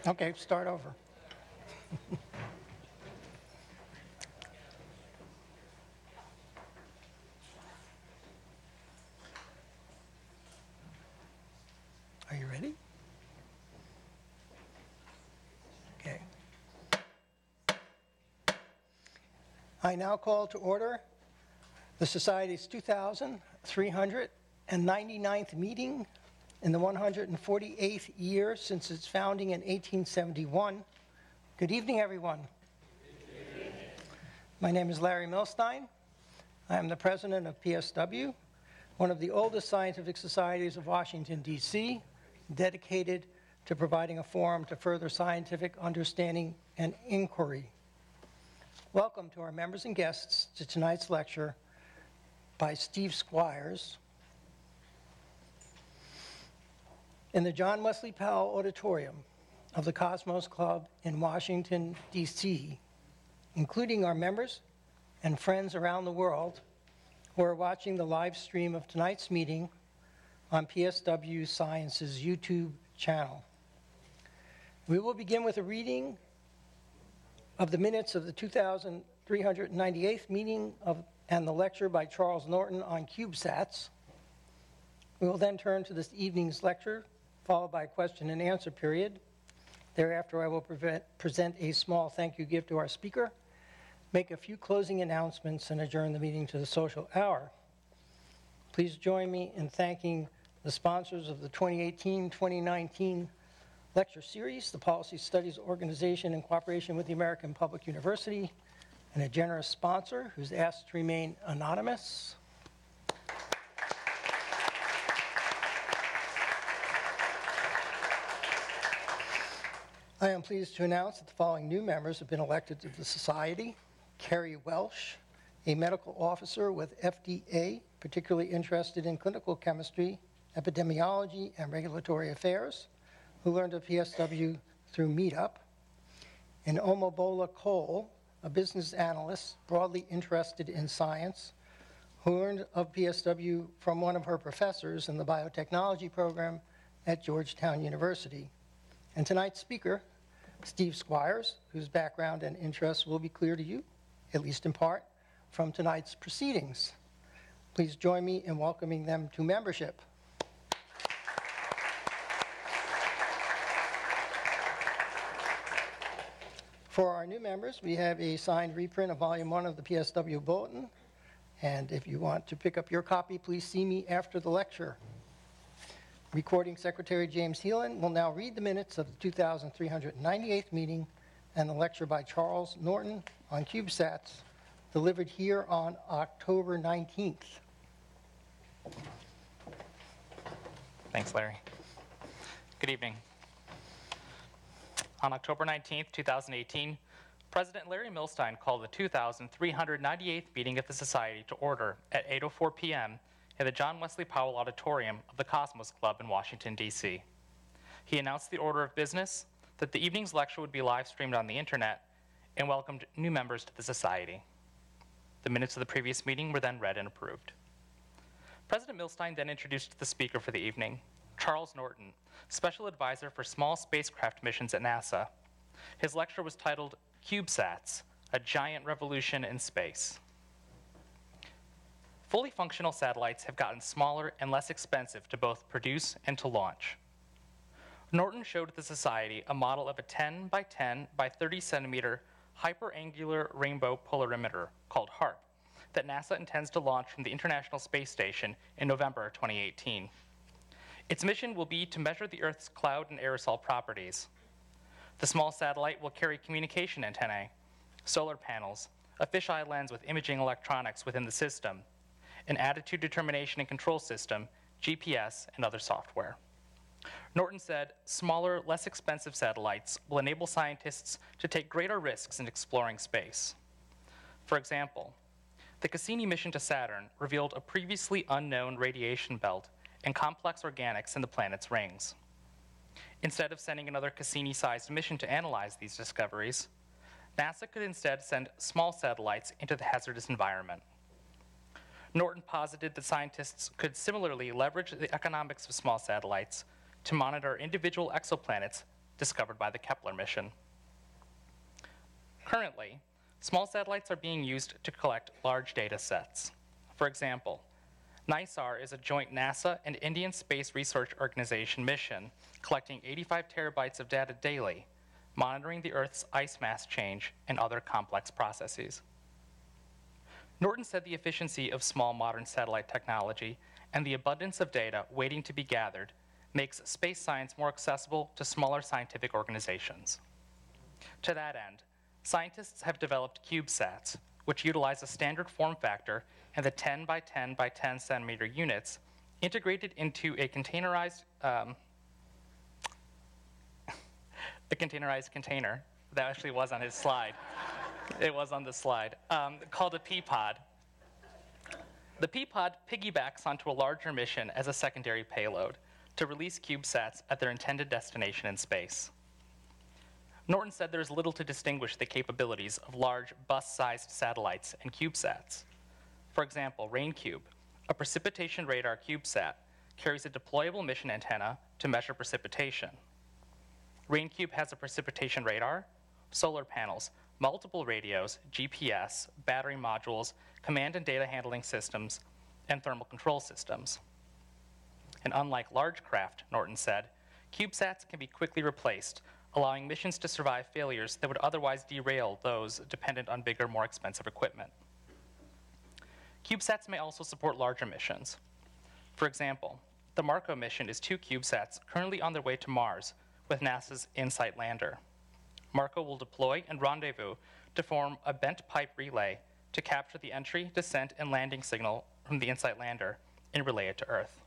Okay, start over. Are you ready? Okay. I now call to order the Society's 2,399th meeting in the 148th year since its founding in 1871. Good evening, everyone. Good evening. My name is Larry Milstein. I am the president of PSW, one of the oldest scientific societies of Washington, D.C., dedicated to providing a forum to further scientific understanding and inquiry. Welcome to our members and guests to tonight's lecture by Steve Squyres in the John Wesley Powell Auditorium of the Cosmos Club in Washington, D.C., including our members and friends around the world who are watching the live stream of tonight's meeting on PSW Science's YouTube channel. We will begin with a reading of the minutes of the 2,398th meeting and the lecture by Charles Norton on CubeSats. We will then turn to this evening's lecture, followed by a question and answer period. Thereafter, I will present a small thank you gift to our speaker, make a few closing announcements, and adjourn the meeting to the social hour. Please join me in thanking the sponsors of the 2018-2019 lecture series, the Policy Studies Organization in cooperation with the American Public University, and a generous sponsor who's asked to remain anonymous. I am pleased to announce that the following new members have been elected to the Society. Kerry Welsh, a medical officer with FDA, particularly interested in clinical chemistry, epidemiology, and regulatory affairs, who learned of PSW through Meetup. And Omobola Cole, a business analyst broadly interested in science, who learned of PSW from one of her professors in the biotechnology program at Georgetown University. And tonight's speaker, Steve Squyres, whose background and interests will be clear to you, at least in part, from tonight's proceedings. Please join me in welcoming them to membership. For our new members, we have a signed reprint of Volume 1 of the PSW Bulletin, and if you want to pick up your copy, please see me after the lecture. Recording Secretary James Heelan will now read the minutes of the 2,398th meeting and the lecture by Charles Norton on CubeSats, delivered here on October 19th. Thanks, Larry. Good evening. On October 19th, 2018, President Larry Milstein called the 2,398th meeting of the Society to order at 8:04 p.m. in the John Wesley Powell Auditorium of the Cosmos Club in Washington, D.C. He announced the order of business, that the evening's lecture would be live streamed on the internet, and welcomed new members to the Society. The minutes of the previous meeting were then read and approved. President Milstein then introduced the speaker for the evening, Charles Norton, Special Advisor for Small Spacecraft Missions at NASA. His lecture was titled CubeSats, A Giant Revolution in Space. Fully functional satellites have gotten smaller and less expensive to both produce and to launch. Norton showed the Society a model of a 10 by 10 by 30 centimeter hyperangular rainbow polarimeter called HARP that NASA intends to launch from the International Space Station in November 2018. Its mission will be to measure the Earth's cloud and aerosol properties. The small satellite will carry communication antennae, solar panels, a fisheye lens with imaging electronics within the system, an attitude determination and control system, GPS, and other software. Norton said, smaller, less expensive satellites will enable scientists to take greater risks in exploring space. For example, the Cassini mission to Saturn revealed a previously unknown radiation belt and complex organics in the planet's rings. Instead of sending another Cassini-sized mission to analyze these discoveries, NASA could instead send small satellites into the hazardous environment. Norton posited that scientists could similarly leverage the economics of small satellites to monitor individual exoplanets discovered by the Kepler mission. Currently, small satellites are being used to collect large data sets. For example, NISAR is a joint NASA and Indian Space Research Organization mission collecting 85 terabytes of data daily, monitoring the Earth's ice mass change and other complex processes. Norton said the efficiency of small modern satellite technology and the abundance of data waiting to be gathered makes space science more accessible to smaller scientific organizations. To that end, scientists have developed CubeSats, which utilize a standard form factor and the 10 by 10 by 10 centimeter units integrated into a containerized container that actually was on his slide. It was on the slide, called a P-pod. The P-pod piggybacks onto a larger mission as a secondary payload to release CubeSats at their intended destination in space. Norton said there is little to distinguish the capabilities of large bus-sized satellites and CubeSats. For example, RainCube, a precipitation radar CubeSat, carries a deployable mission antenna to measure precipitation. RainCube has a precipitation radar, solar panels, multiple radios, GPS, battery modules, command and data handling systems, and thermal control systems. And unlike large craft, Norton said, CubeSats can be quickly replaced, allowing missions to survive failures that would otherwise derail those dependent on bigger, more expensive equipment. CubeSats may also support larger missions. For example, the Marco mission is 2 CubeSats currently on their way to Mars with NASA's InSight lander. Marco will deploy and rendezvous to form a bent pipe relay to capture the entry, descent, and landing signal from the InSight lander and relay it to Earth.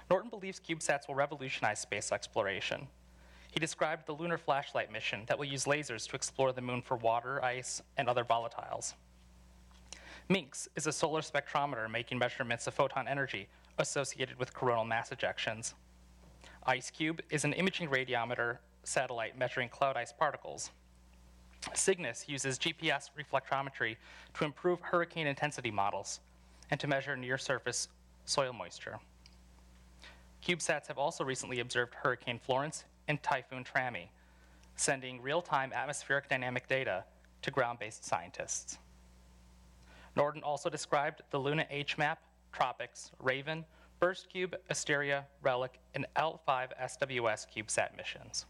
Norton believes CubeSats will revolutionize space exploration. He described the Lunar Flashlight mission that will use lasers to explore the moon for water, ice, and other volatiles. MINX is a solar spectrometer making measurements of photon energy associated with coronal mass ejections. IceCube is an imaging radiometer satellite measuring cloud ice particles. Cygnus uses GPS reflectometry to improve hurricane intensity models and to measure near-surface soil moisture. CubeSats have also recently observed Hurricane Florence and Typhoon Trami, sending real-time atmospheric dynamic data to ground-based scientists. Norton also described the Luna HMAP, Tropics, Raven, FirstCube, Asteria, Relic, and L5 SWS CubeSat missions.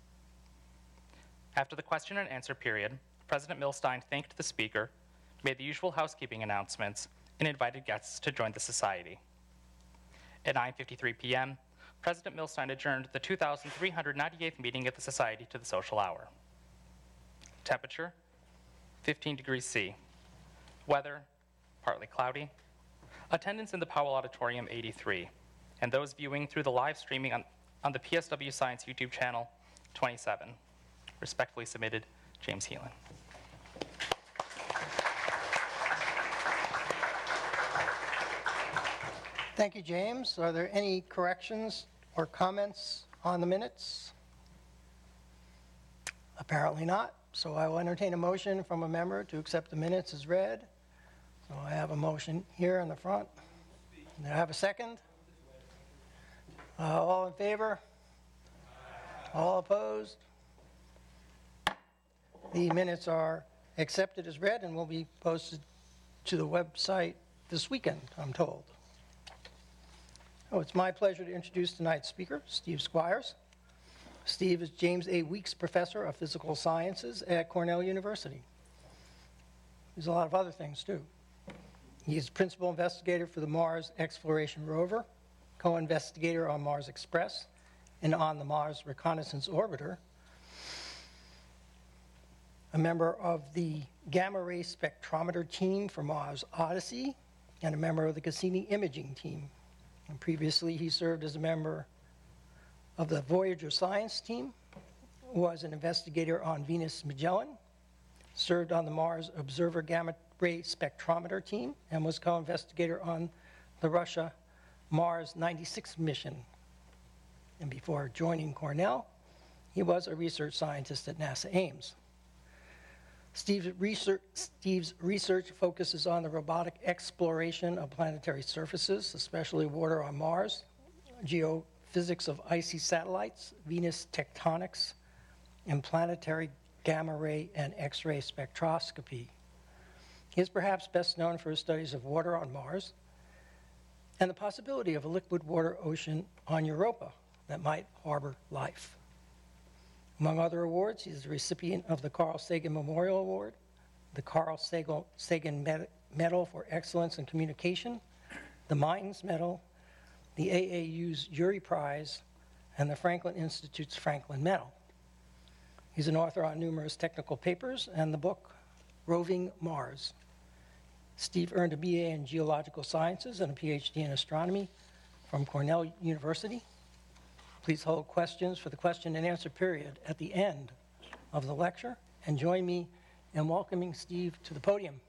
After the question and answer period, President Milstein thanked the speaker, made the usual housekeeping announcements, and invited guests to join the society. At 9:53 p.m., President Milstein adjourned the 2,398th meeting of the Society to the social hour. Temperature, 15 degrees C. Weather, partly cloudy. Attendance in the Powell Auditorium, 83. And those viewing through the live streaming on the PSW Science YouTube channel, 27. Respectfully submitted, James Heelan. Thank you, James. Are there any corrections or comments on the minutes? Apparently not. So I will entertain a motion from a member to accept the minutes as read. So I have a motion here in the front. Do I have a second? All in favor? All opposed? The minutes are accepted as read and will be posted to the website this weekend, I'm told. Oh, it's my pleasure to introduce tonight's speaker, Steve Squyres. Steve is James A. Weeks Professor of Physical Sciences at Cornell University. There's a lot of other things, too. He is Principal Investigator for the Mars Exploration Rover, Co-Investigator on Mars Express, and on the Mars Reconnaissance Orbiter, a member of the Gamma Ray Spectrometer Team for Mars Odyssey, and a member of the Cassini Imaging Team. And previously, he served as a member of the Voyager Science Team, was an investigator on Venus Magellan, served on the Mars Observer Gamma Ray Spectrometer Team, and was co-investigator on the Russia Mars 96 mission. And before joining Cornell, he was a research scientist at NASA Ames. Steve's research focuses on the robotic exploration of planetary surfaces, especially water on Mars, physics of icy satellites, Venus tectonics, and planetary gamma ray and X-ray spectroscopy. He is perhaps best known for his studies of water on Mars and the possibility of a liquid water ocean on Europa that might harbor life. Among other awards, he is the recipient of the Carl Sagan Memorial Award, the Carl Sagan Medal for Excellence in Communication, the Mines Medal, the AAU's Urey Prize, and the Franklin Institute's Franklin Medal. He's an author on numerous technical papers and the book Roving Mars. Steve earned a BA in Geological Sciences and a PhD in Astronomy from Cornell University. Please hold questions for the question and answer period at the end of the lecture, and join me in welcoming Steve to the podium.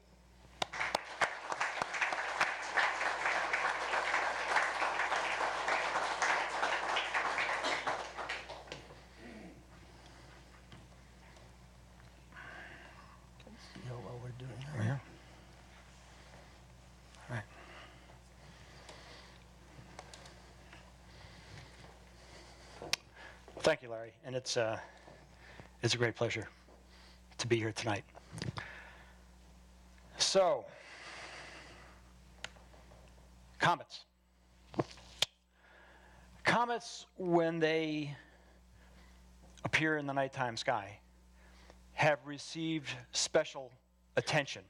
You know what we're doing here. Yeah. All right. Thank you, Larry, and it's a great pleasure to be here tonight. So, comets. Comets, when they appear in the nighttime sky, have received special attention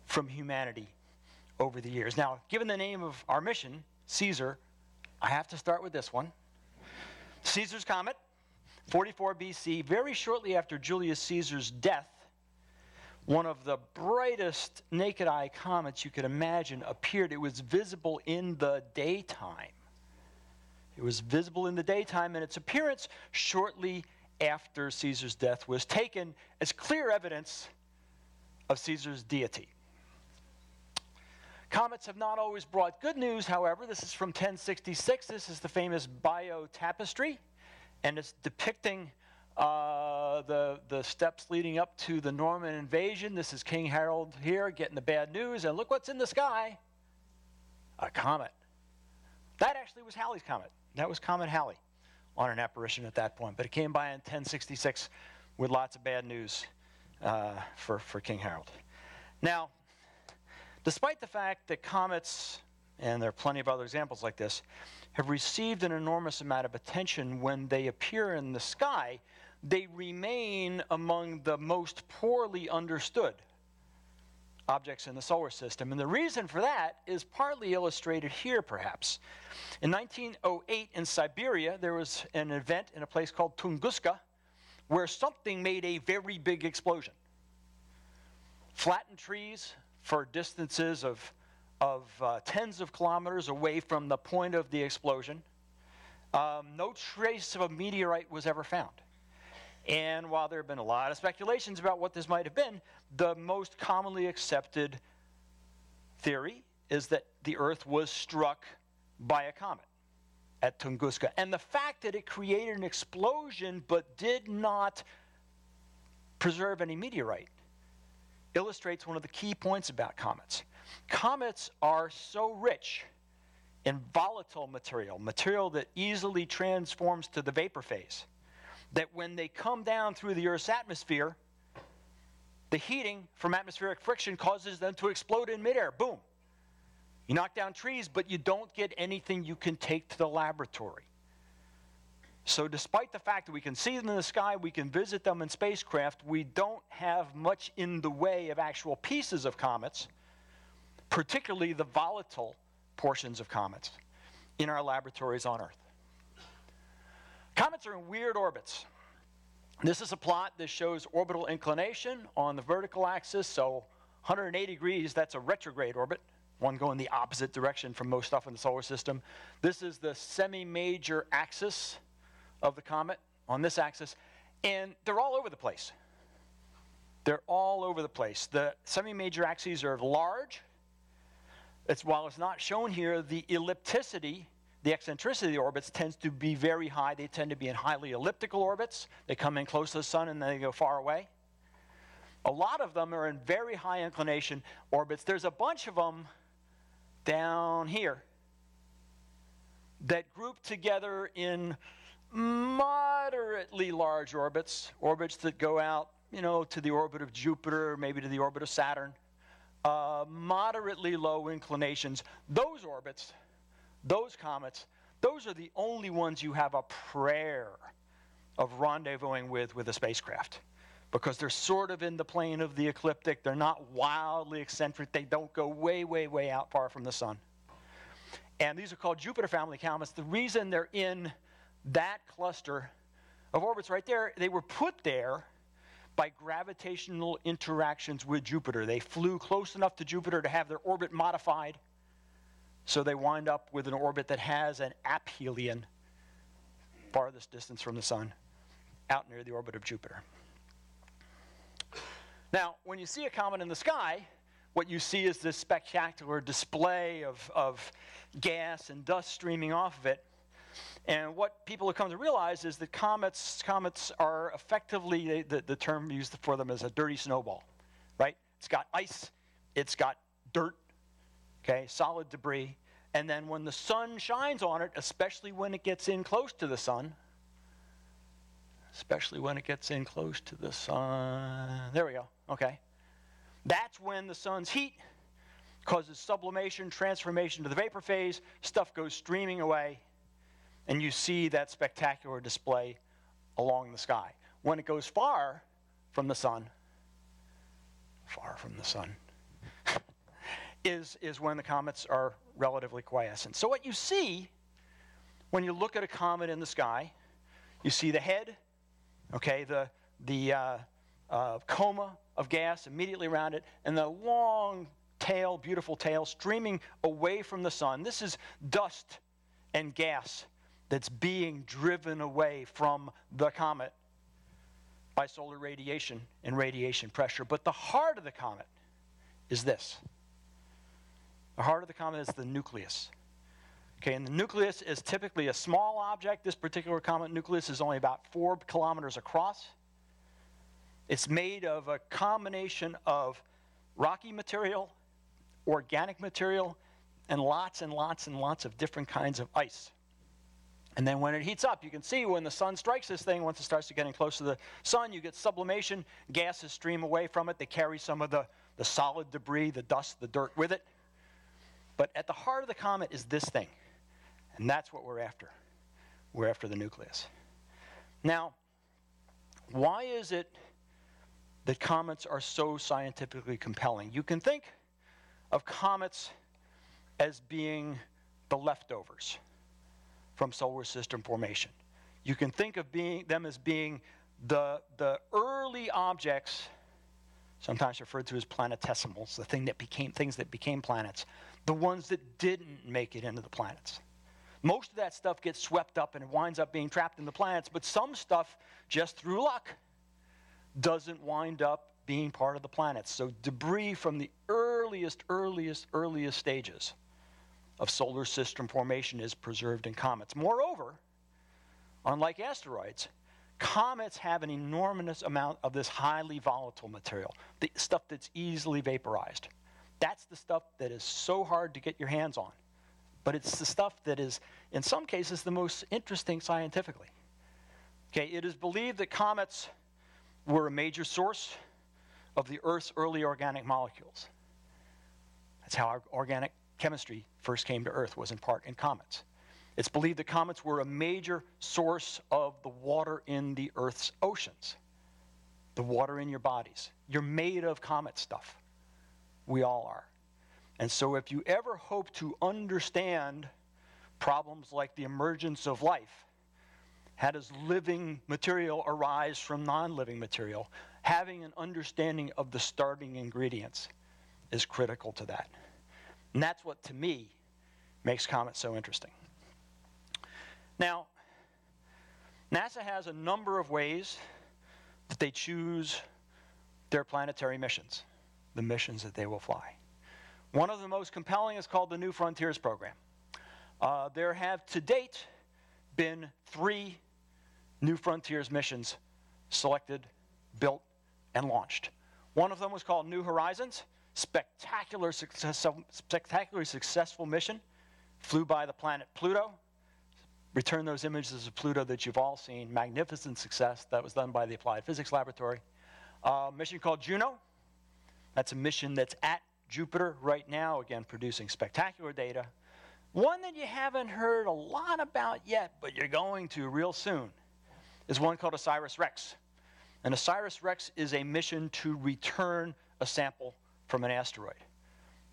from humanity over the years. Now, given the name of our mission, Caesar, I have to start with this one. Caesar's Comet, 44 BC, very shortly after Julius Caesar's death, one of the brightest naked eye comets you could imagine appeared. It was visible in the daytime. It was visible in the daytime, and its appearance shortly after Caesar's death was taken as clear evidence of Caesar's deity. Comets have not always brought good news, however. This is from 1066. This is the famous Bayeux Tapestry, and it's depicting the steps leading up to the Norman invasion. This is King Harold here getting the bad news, and look what's in the sky. A comet. That actually was Halley's comet. That was Comet Halley on an apparition at that point, but it came by in 1066 with lots of bad news for King Harold. Now, despite the fact that comets, and there are plenty of other examples like this, have received an enormous amount of attention when they appear in the sky, they remain among the most poorly understood objects in the solar system. And the reason for that is partly illustrated here, perhaps. In 1908 in Siberia, there was an event in a place called Tunguska where something made a very big explosion. Flattened trees for distances of tens of kilometers away from the point of the explosion. No trace of a meteorite was ever found. And while there have been a lot of speculations about what this might have been, the most commonly accepted theory is that the Earth was struck by a comet at Tunguska. And the fact that it created an explosion but did not preserve any meteorite illustrates one of the key points about comets. Comets are so rich in volatile material that easily transforms to the vapor phase, that when they come down through the Earth's atmosphere, the heating from atmospheric friction causes them to explode in midair. Boom. You knock down trees, but you don't get anything you can take to the laboratory. So despite the fact that we can see them in the sky, we can visit them in spacecraft, we don't have much in the way of actual pieces of comets, particularly the volatile portions of comets, in our laboratories on Earth. Comets are in weird orbits. This is a plot that shows orbital inclination on the vertical axis, so 180 degrees, that's a retrograde orbit, one going the opposite direction from most stuff in the solar system. This is the semi-major axis of the comet on this axis, and they're all over the place. They're all over the place. The semi-major axes are large. While it's not shown here, the ellipticity, the eccentricity of the orbits tends to be very high. They tend to be in highly elliptical orbits. They come in close to the sun and then they go far away. A lot of them are in very high inclination orbits. There's a bunch of them down here. that group together in moderately large orbits, orbits that go out, to the orbit of Jupiter, maybe to the orbit of Saturn, moderately low inclinations. Those orbits, those comets, those are the only ones you have a prayer of rendezvousing with a spacecraft, because they're sort of in the plane of the ecliptic. They're not wildly eccentric. They don't go way, way, way out far from the sun. And these are called Jupiter family comets. The reason they're in that cluster of orbits right there, they were put there by gravitational interactions with Jupiter. They flew close enough to Jupiter to have their orbit modified, so they wind up with an orbit that has an aphelion, farthest distance from the sun, out near the orbit of Jupiter. Now, when you see a comet in the sky, what you see is this spectacular display of gas and dust streaming off of it. And what people have come to realize is that comets are effectively, the term used for them is a dirty snowball, right? It's got ice, it's got dirt, okay, solid debris. And then when the sun shines on it, especially when it gets in close to the sun, there we go, okay. That's when the sun's heat causes sublimation, transformation to the vapor phase, stuff goes streaming away, and you see that spectacular display along the sky. When it goes far from the sun, is when the comets are relatively quiescent. So what you see when you look at a comet in the sky, you see the head, okay, the coma of gas immediately around it, and the long tail, beautiful tail, streaming away from the sun. This is dust and gas that's being driven away from the comet by solar radiation and radiation pressure. But the heart of the comet is this. The heart of the comet is the nucleus. Okay, and the nucleus is typically a small object. This particular comet nucleus is only about 4 kilometers across. It's made of a combination of rocky material, organic material, and lots and lots and lots of different kinds of ice. And then when it heats up, you can see when the sun strikes this thing, once it starts to getting close to the sun, you get sublimation, gases stream away from it. They carry some of the solid debris, the dust, the dirt with it. But at the heart of the comet is this thing. And that's what we're after. We're after the nucleus. Now, why is it that comets are so scientifically compelling? You can think of comets as being the leftovers from solar system formation. You can think of them as being the early objects, sometimes referred to as planetesimals, things that became planets, the ones that didn't make it into the planets. Most of that stuff gets swept up and it winds up being trapped in the planets, but some stuff, just through luck, doesn't wind up being part of the planets. So debris from the earliest stages of solar system formation is preserved in comets. Moreover, unlike asteroids, comets have an enormous amount of this highly volatile material, the stuff that's easily vaporized. That's the stuff that is so hard to get your hands on. But it's the stuff that is, in some cases, the most interesting scientifically. Okay, it is believed that comets were a major source of the Earth's early organic molecules. That's how our organic chemistry first came to Earth, was in part in comets. It's believed that comets were a major source of the water in the Earth's oceans, the water in your bodies. You're made of comet stuff. We all are. And so if you ever hope to understand problems like the emergence of life, how does living material arise from non-living material, having an understanding of the starting ingredients is critical to that. And that's what, to me, makes comets so interesting. Now, NASA has a number of ways that they choose their planetary missions, the missions that they will fly. One of the most compelling is called the New Frontiers program. There have to date been 3 New Frontiers missions selected, built, and launched. One of them was called New Horizons, spectacularly successful mission, flew by the planet Pluto, return those images of Pluto that you've all seen. Magnificent success. That was done by the Applied Physics Laboratory. A mission called Juno. That's a mission that's at Jupiter right now, again, producing spectacular data. One that you haven't heard a lot about yet, but you're going to real soon, is one called OSIRIS-REx. And OSIRIS-REx is a mission to return a sample from an asteroid.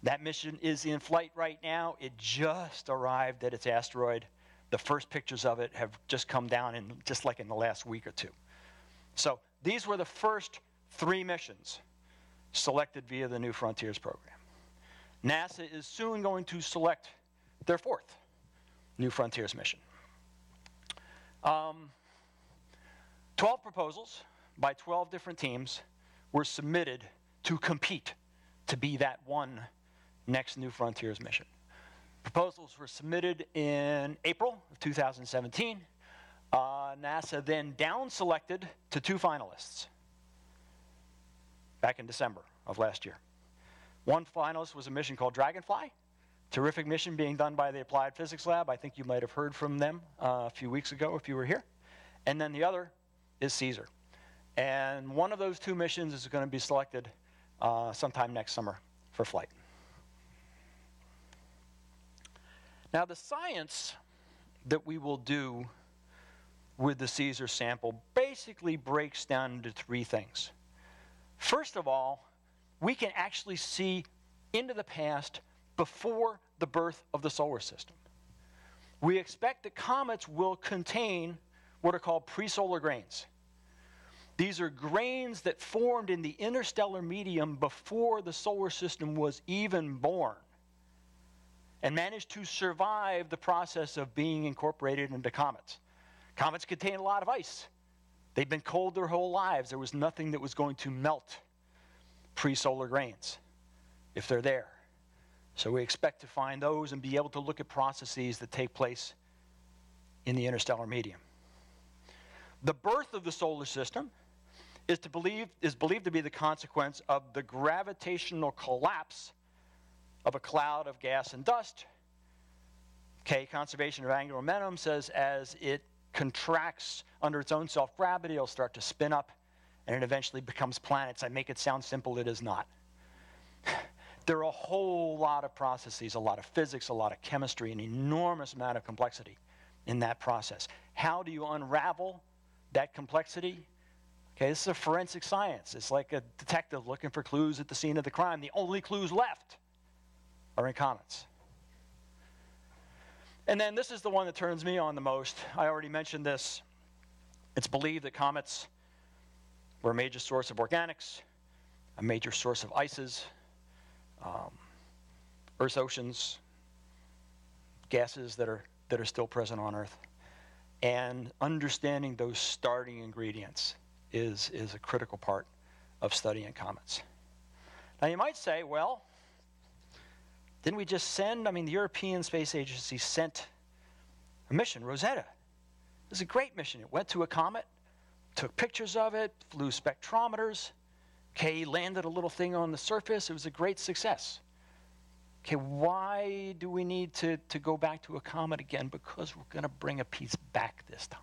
That mission is in flight right now. It just arrived at its asteroid. The first pictures of it have just come down just like in the last week or two. So these were the first 3 missions selected via the New Frontiers program. NASA is soon going to select their 4th New Frontiers mission. 12 proposals by 12 different teams were submitted to compete to be that one next New Frontiers mission. Proposals were submitted in April of 2017. NASA then down-selected to 2 finalists back in December of last year. One finalist was a mission called Dragonfly, terrific mission being done by the Applied Physics Lab. I think you might have heard from them a few weeks ago if you were here. And then the other is Caesar. And one of those 2 missions is going to be selected sometime next summer for flight. Now, the science that we will do with the Caesar sample basically breaks down into 3 things. First of all, we can actually see into the past before the birth of the solar system. We expect that comets will contain what are called pre-solar grains. These are grains that formed in the interstellar medium before the solar system was even born, and managed to survive the process of being incorporated into comets. Comets contain a lot of ice. They've been cold their whole lives. There was nothing that was going to melt pre-solar grains if they're there. So we expect to find those and be able to look at processes that take place in the interstellar medium. The birth of the solar system is believed to be the consequence of the gravitational collapse of a cloud of gas and dust. Okay, conservation of angular momentum says as it contracts under its own self-gravity, it'll start to spin up, and it eventually becomes planets. I make it sound simple, it is not. There are a whole lot of processes, a lot of physics, a lot of chemistry, an enormous amount of complexity in that process. How do you unravel that complexity? Okay, this is a forensic science. It's like a detective looking for clues at the scene of the crime. The only clues left are in comets. And then this is the one that turns me on the most. I already mentioned this. It's believed that comets were a major source of organics, a major source of ices, Earth's oceans, gases that are still present on Earth. And understanding those starting ingredients is a critical part of studying comets. Now you might say, well, didn't we just send, the European Space Agency sent a mission, Rosetta. It was a great mission. It went to a comet, took pictures of it, flew spectrometers, okay, landed a little thing on the surface. It was a great success. Okay, why do we need to go back to a comet again? Because we're going to bring a piece back this time.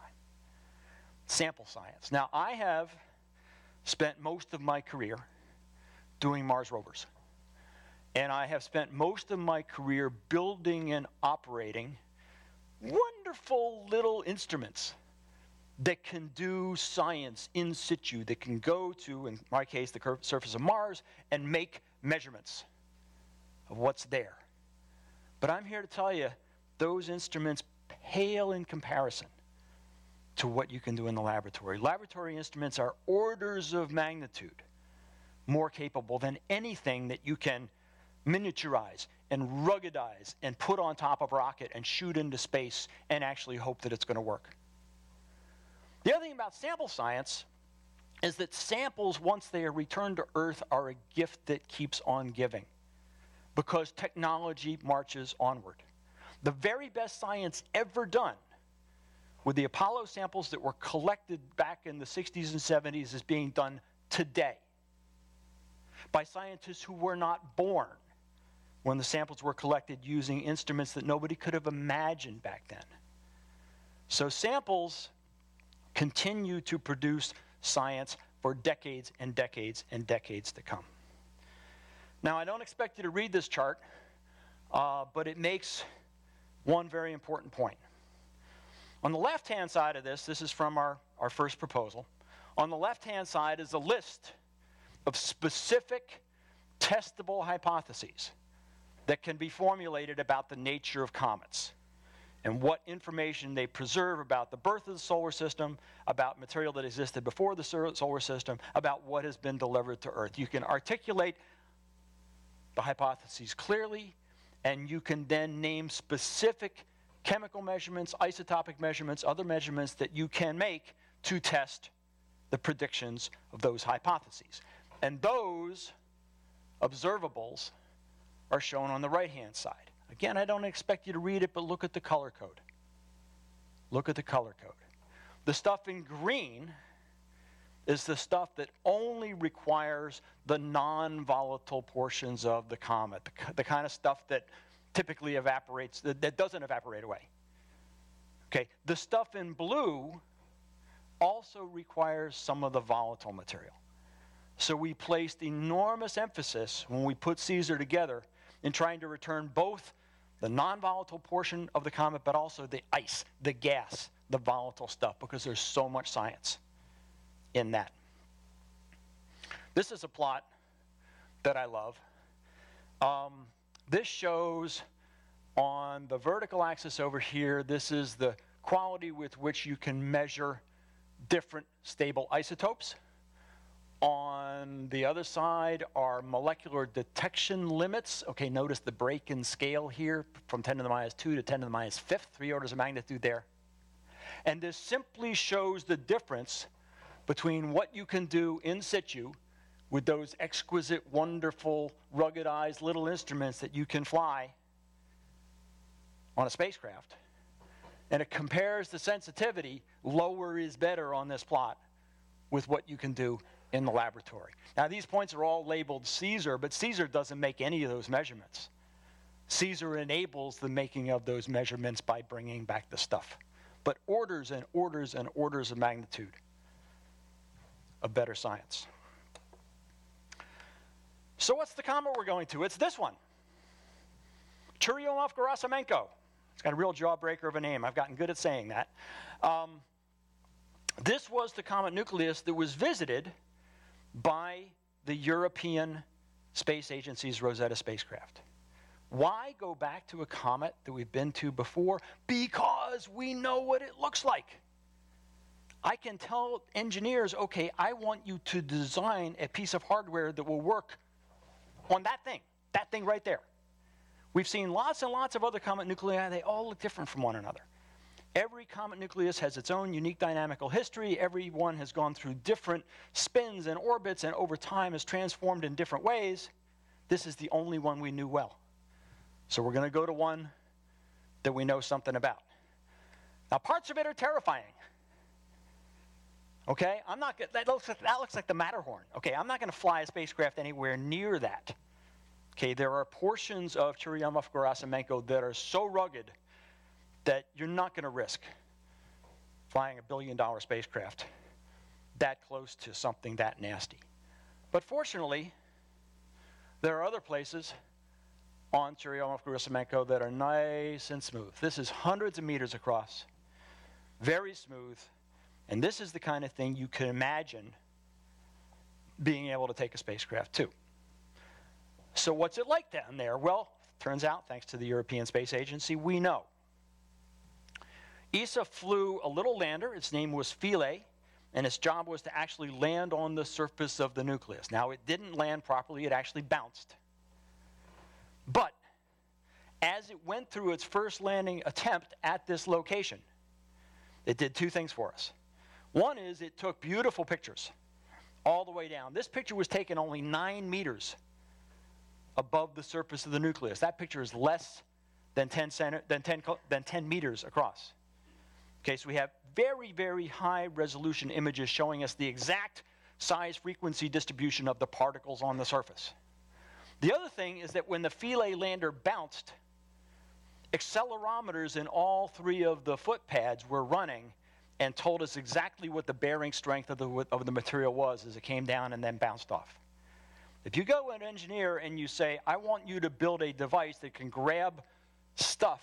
Sample science. Now, I have spent most of my career doing Mars rovers. And I have spent most of my career building and operating wonderful little instruments that can do science in situ, that can go to, in my case, the surface of Mars and make measurements of what's there. But I'm here to tell you, those instruments pale in comparison to what you can do in the laboratory. Laboratory instruments are orders of magnitude more capable than anything that you can miniaturize and ruggedize and put on top of a rocket and shoot into space and actually hope that it's going to work. The other thing about sample science is that samples, once they are returned to Earth, are a gift that keeps on giving because technology marches onward. The very best science ever done with the Apollo samples that were collected back in the 60s and 70s is being done today by scientists who were not born when the samples were collected using instruments that nobody could have imagined back then. So samples continue to produce science for decades and decades and decades to come. Now, I don't expect you to read this chart, but it makes one very important point. On the left-hand side of this is from our first proposal. On the left-hand side is a list of specific testable hypotheses that can be formulated about the nature of comets and what information they preserve about the birth of the solar system, about material that existed before the solar system, about what has been delivered to Earth. You can articulate the hypotheses clearly, and you can then name specific chemical measurements, isotopic measurements, other measurements that you can make to test the predictions of those hypotheses. And those observables are shown on the right-hand side. Again, I don't expect you to read it, but look at the color code. Look at the color code. The stuff in green is the stuff that only requires the non-volatile portions of the comet, the kind of stuff that typically evaporates, that doesn't evaporate away. Okay, the stuff in blue also requires some of the volatile material. So we placed enormous emphasis when we put Squyres together in trying to return both the non-volatile portion of the comet, but also the ice, the gas, the volatile stuff, because there's so much science in that. This is a plot that I love. This shows on the vertical axis over here, this is the quality with which you can measure different stable isotopes. On the other side are molecular detection limits. Okay, notice the break in scale here from 10 to the minus 2 to 10 to the minus 5th, 3 orders of magnitude there. And this simply shows the difference between what you can do in situ with those exquisite, wonderful, ruggedized little instruments that you can fly on a spacecraft. And it compares the sensitivity, lower is better on this plot, with what you can do in the laboratory. Now, these points are all labeled Squyres, but Squyres doesn't make any of those measurements. Squyres enables the making of those measurements by bringing back the stuff. But orders and orders and orders of magnitude of better science. So what's the comet we're going to? It's this one. Churyumov Gerasimenko. It's got a real jawbreaker of a name. I've gotten good at saying that. This was the comet nucleus that was visited by the European Space Agency's Rosetta spacecraft. Why go back to a comet that we've been to before? Because we know what it looks like. I can tell engineers, okay, I want you to design a piece of hardware that will work on that thing right there. We've seen lots and lots of other comet nuclei. They all look different from one another. Every comet nucleus has its own unique dynamical history. Every one has gone through different spins and orbits, and over time is transformed in different ways. This is the only one we knew well. So we're going to go to one that we know something about. Now, parts of it are terrifying. Okay, that looks like the Matterhorn. Okay, I'm not going to fly a spacecraft anywhere near that. Okay, there are portions of Churyumov Gerasimenko that are so rugged that you're not going to risk flying a billion-dollar spacecraft that close to something that nasty. But fortunately, there are other places on Churyumov Gerasimenko that are nice and smooth. This is hundreds of meters across, very smooth, and this is the kind of thing you can imagine being able to take a spacecraft to. So what's it like down there? Well, turns out, thanks to the European Space Agency, we know. ESA flew a little lander. Its name was Philae, and its job was to actually land on the surface of the nucleus. Now, it didn't land properly. It actually bounced. But as it went through its first landing attempt at this location, it did two things for us. One is it took beautiful pictures all the way down. This picture was taken only 9 meters above the surface of the nucleus. That picture is less than 10 meters across. Okay, so we have very, very high resolution images showing us the exact size frequency distribution of the particles on the surface. The other thing is that when the Philae lander bounced, accelerometers in all 3 of the foot pads were running and told us exactly what the bearing strength of the material was as it came down and then bounced off. If you go to an engineer and you say, I want you to build a device that can grab stuff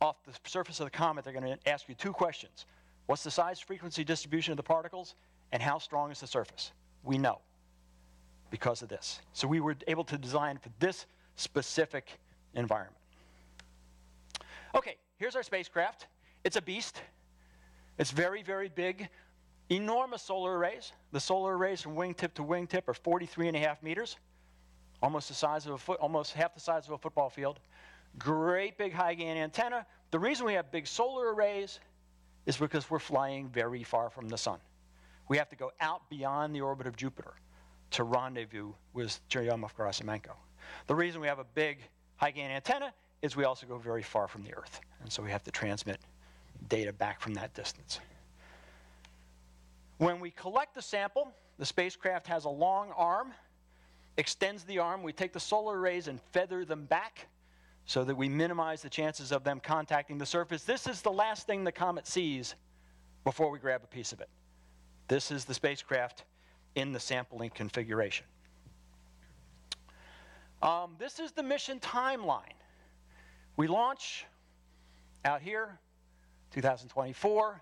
off the surface of the comet, they're going to ask you 2 questions. What's the size frequency distribution of the particles, and how strong is the surface? We know because of this. So we were able to design for this specific environment. Okay, here's our spacecraft. It's a beast. It's very, very big. Enormous solar arrays. The solar arrays from wingtip to wingtip are 43.5 meters, almost half the size of a football field. Great big high gain antenna. The reason we have big solar arrays is because we're flying very far from the sun. We have to go out beyond the orbit of Jupiter to rendezvous with Churyumov Gerasimenko. The reason we have a big high gain antenna is we also go very far from the Earth, and so we have to transmit data back from that distance. When we collect the sample, the spacecraft has a long arm, extends the arm. We take the solar arrays and feather them back so that we minimize the chances of them contacting the surface. This is the last thing the comet sees before we grab a piece of it. This is the spacecraft in the sampling configuration. This is the mission timeline. We launch out here, 2024,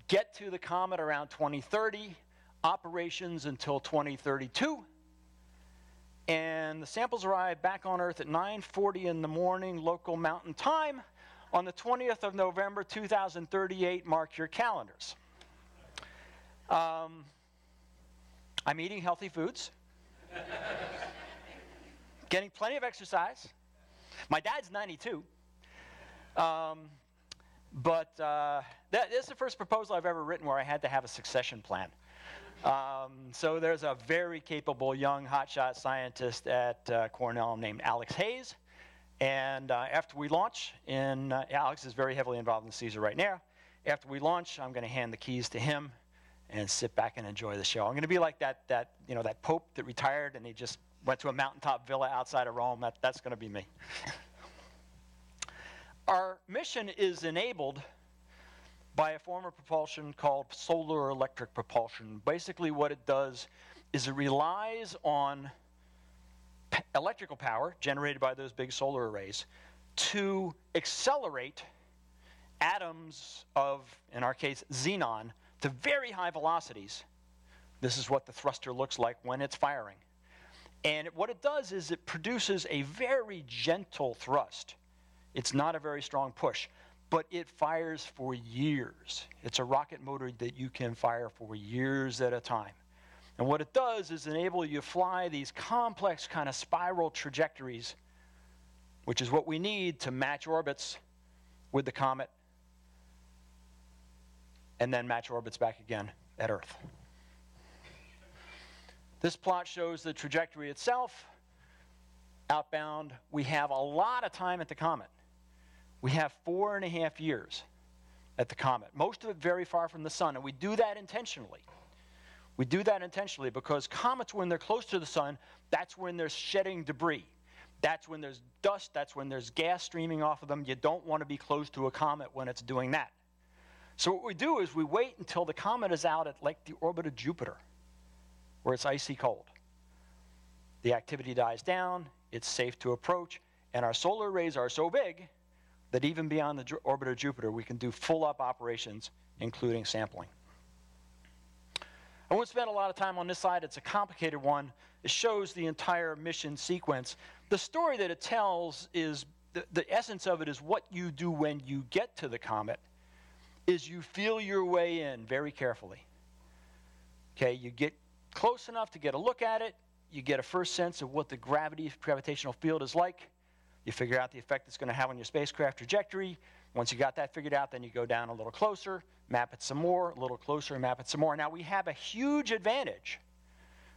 get to the comet around 2030, operations until 2032, and the samples arrive back on Earth at 9:40 in the morning, local mountain time, on the 20th of November, 2038. Mark your calendars. I'm eating healthy foods, getting plenty of exercise. My dad's 92. This is the first proposal I've ever written where I had to have a succession plan. So there's a very capable young hotshot scientist at Cornell named Alex Hayes. And after we launch, Alex is very heavily involved in Caesar right now. After we launch, I'm going to hand the keys to him and sit back and enjoy the show. I'm going to be like that Pope that retired and he just went to a mountaintop villa outside of Rome. That's going to be me. Our mission is enabled by a form of propulsion called solar electric propulsion. Basically what it does is it relies on electrical power generated by those big solar arrays to accelerate atoms of, in our case, xenon, to very high velocities. This is what the thruster looks like when it's firing. And what it does is it produces a very gentle thrust. It's not a very strong push, but it fires for years. It's a rocket motor that you can fire for years at a time. And what it does is enable you to fly these complex kind of spiral trajectories, which is what we need to match orbits with the comet and then match orbits back again at Earth. This plot shows the trajectory itself. Outbound, we have a lot of time at the comet. We have 4.5 years at the comet, most of it very far from the sun, and we do that intentionally. We do that intentionally because comets, when they're close to the sun, that's when they're shedding debris. That's when there's dust, that's when there's gas streaming off of them. You don't want to be close to a comet when it's doing that. So what we do is we wait until the comet is out at like the orbit of Jupiter, where it's icy cold. The activity dies down, it's safe to approach, and our solar arrays are so big that even beyond the orbit of Jupiter, we can do full-up operations, including sampling. I won't spend a lot of time on this slide. It's a complicated one. It shows the entire mission sequence. The story that it tells is, the essence of it is what you do when you get to the comet is you feel your way in very carefully. Okay, you get close enough to get a look at it. You get a first sense of what the gravitational field is like. You figure out the effect it's going to have on your spacecraft trajectory. Once you got that figured out, then you go down a little closer, map it some more, a little closer, map it some more. Now we have a huge advantage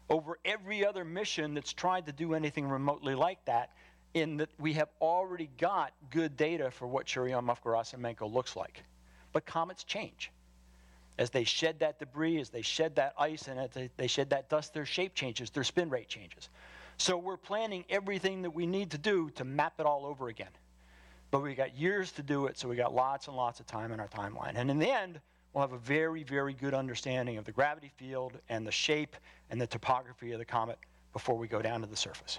over every other mission that's tried to do anything remotely like that, in that we have already got good data for what Churyumov-Gerasimenko looks like. But comets change. As they shed that debris, as they shed that ice, and as they shed that dust, their shape changes, their spin rate changes. So we're planning everything that we need to do to map it all over again. But we got years to do it, so we got lots and lots of time in our timeline. And in the end, we'll have a very, very good understanding of the gravity field and the shape and the topography of the comet before we go down to the surface.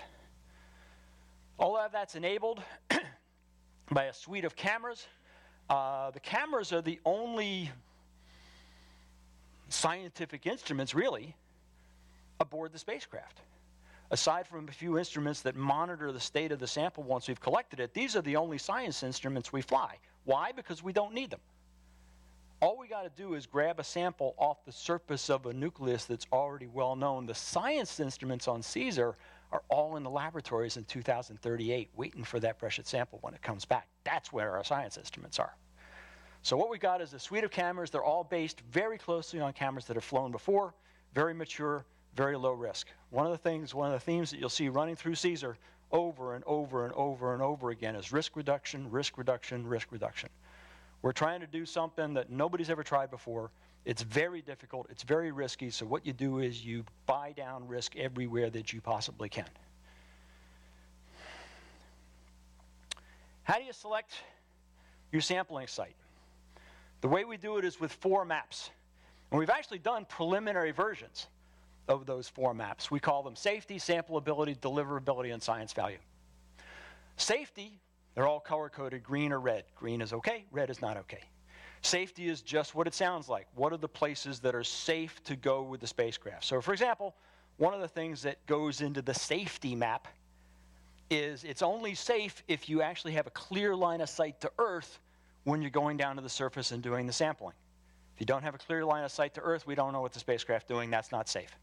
All of that's enabled by a suite of cameras. The cameras are the only scientific instruments, really, aboard the spacecraft. Aside from a few instruments that monitor the state of the sample once we've collected it, these are the only science instruments we fly. Why? Because we don't need them. All we got to do is grab a sample off the surface of a nucleus that's already well known. The science instruments on Squyres are all in the laboratories in 2038, waiting for that precious sample when it comes back. That's where our science instruments are. So what we've got is a suite of cameras. They're all based very closely on cameras that have flown before, very mature, very low risk. One of the themes that you'll see running through Squyres over and over and over and over again is risk reduction, risk reduction, risk reduction. We're trying to do something that nobody's ever tried before. It's very difficult, it's very risky, so what you do is you buy down risk everywhere that you possibly can. How do you select your sampling site? The way we do it is with 4 maps. And we've actually done preliminary versions of those 4 maps. We call them safety, sampleability, deliverability, and science value. Safety, they're all color-coded, green or red. Green is okay, red is not okay. Safety is just what it sounds like. What are the places that are safe to go with the spacecraft? So for example, one of the things that goes into the safety map is it's only safe if you actually have a clear line of sight to Earth when you're going down to the surface and doing the sampling. If you don't have a clear line of sight to Earth, we don't know what the spacecraft's doing, that's not safe.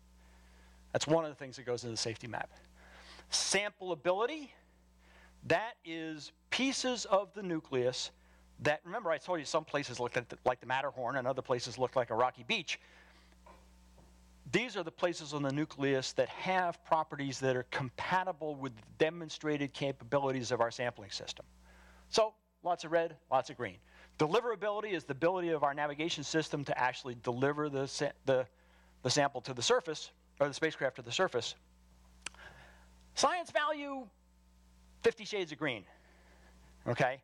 That's one of the things that goes into the safety map. Sampleability, that is pieces of the nucleus that, remember I told you some places look like the Matterhorn and other places look like a rocky beach. These are the places on the nucleus that have properties that are compatible with the demonstrated capabilities of our sampling system. So, lots of red, lots of green. Deliverability is the ability of our navigation system to actually deliver the sample to the surface, or the spacecraft to the surface. Science value, 50 shades of green, okay?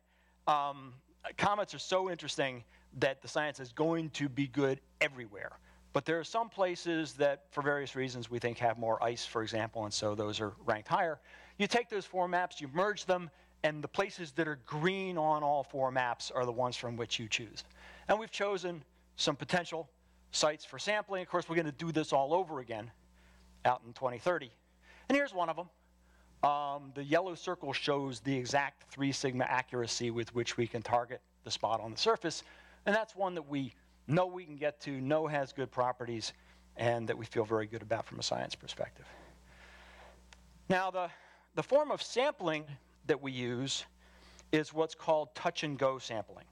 Comets are so interesting that the science is going to be good everywhere. But there are some places that, for various reasons, we think have more ice, for example, and so those are ranked higher. You take those 4 maps, you merge them, and the places that are green on all 4 maps are the ones from which you choose. And we've chosen some potential sites for sampling. Of course, we're going to do this all over again out in 2030. And here's one of them. The yellow circle shows the exact 3 sigma accuracy with which we can target the spot on the surface. And that's one that we know we can get to, know has good properties, and that we feel very good about from a science perspective. Now, the form of sampling that we use is what's called touch-and-go sampling.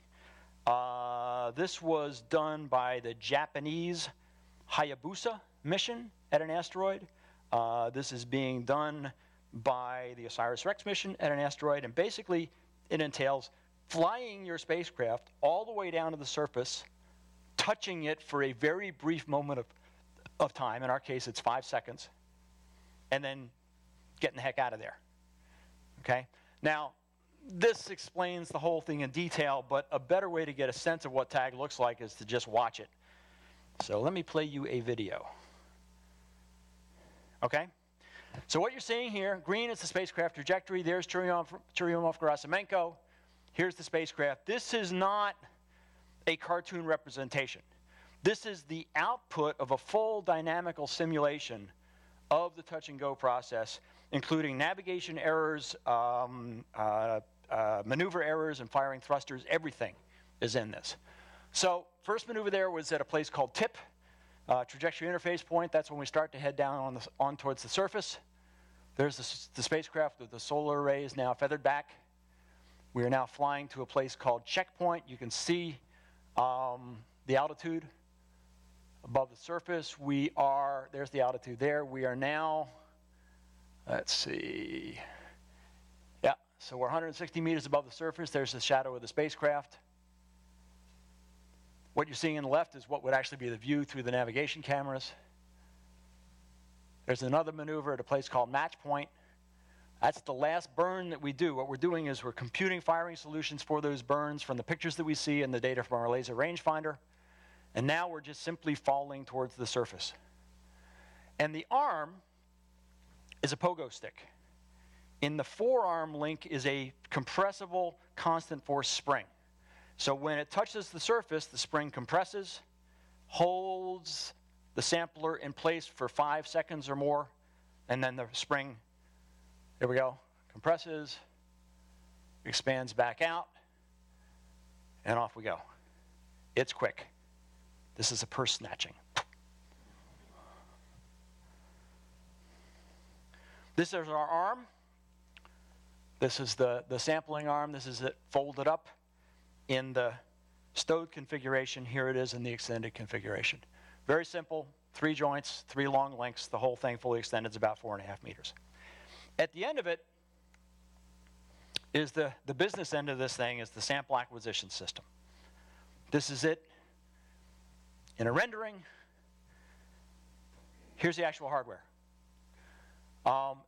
This was done by the Japanese Hayabusa mission at an asteroid. This is being done by the OSIRIS-REx mission at an asteroid, and basically it entails flying your spacecraft all the way down to the surface, touching it for a very brief moment of time, in our case it's 5 seconds, and then getting the heck out of there, okay? Now, this explains the whole thing in detail, but a better way to get a sense of what TAG looks like is to just watch it. So let me play you a video, okay? So what you're seeing here, green is the spacecraft trajectory. There's Churyumov, Gerasimenko. Here's the spacecraft. This is not a cartoon representation. This is the output of a full dynamical simulation of the touch-and-go process, including navigation errors, maneuver errors, and firing thrusters. Everything is in this. So first maneuver there was at a place called TIP. Trajectory interface point, that's when we start to head down on towards the surface. There's the spacecraft with the solar arrays now feathered back. We are now flying to a place called checkpoint. You can see the altitude above the surface. There's the altitude there. We are now, let's see, yeah, so we're 160 meters above the surface. There's the shadow of the spacecraft. What you're seeing on the left is what would actually be the view through the navigation cameras. There's another maneuver at a place called match point. That's the last burn that we do. What we're doing is we're computing firing solutions for those burns from the pictures that we see and the data from our laser rangefinder. And now we're just simply falling towards the surface. And the arm is a pogo stick. In the forearm link is a compressible constant force spring. So when it touches the surface, the spring compresses, holds the sampler in place for 5 seconds or more, and then the spring, there we go, compresses, expands back out, and off we go. It's quick. This is a purse snatching. This is our arm. This is the sampling arm. This is it folded up in the stowed configuration. Here it is in the extended configuration. Very simple, 3 joints, 3 long lengths. The whole thing fully extended is about 4.5 meters. At the end of it is the business end of this thing is the sample acquisition system. This is it in a rendering. Here's the actual hardware.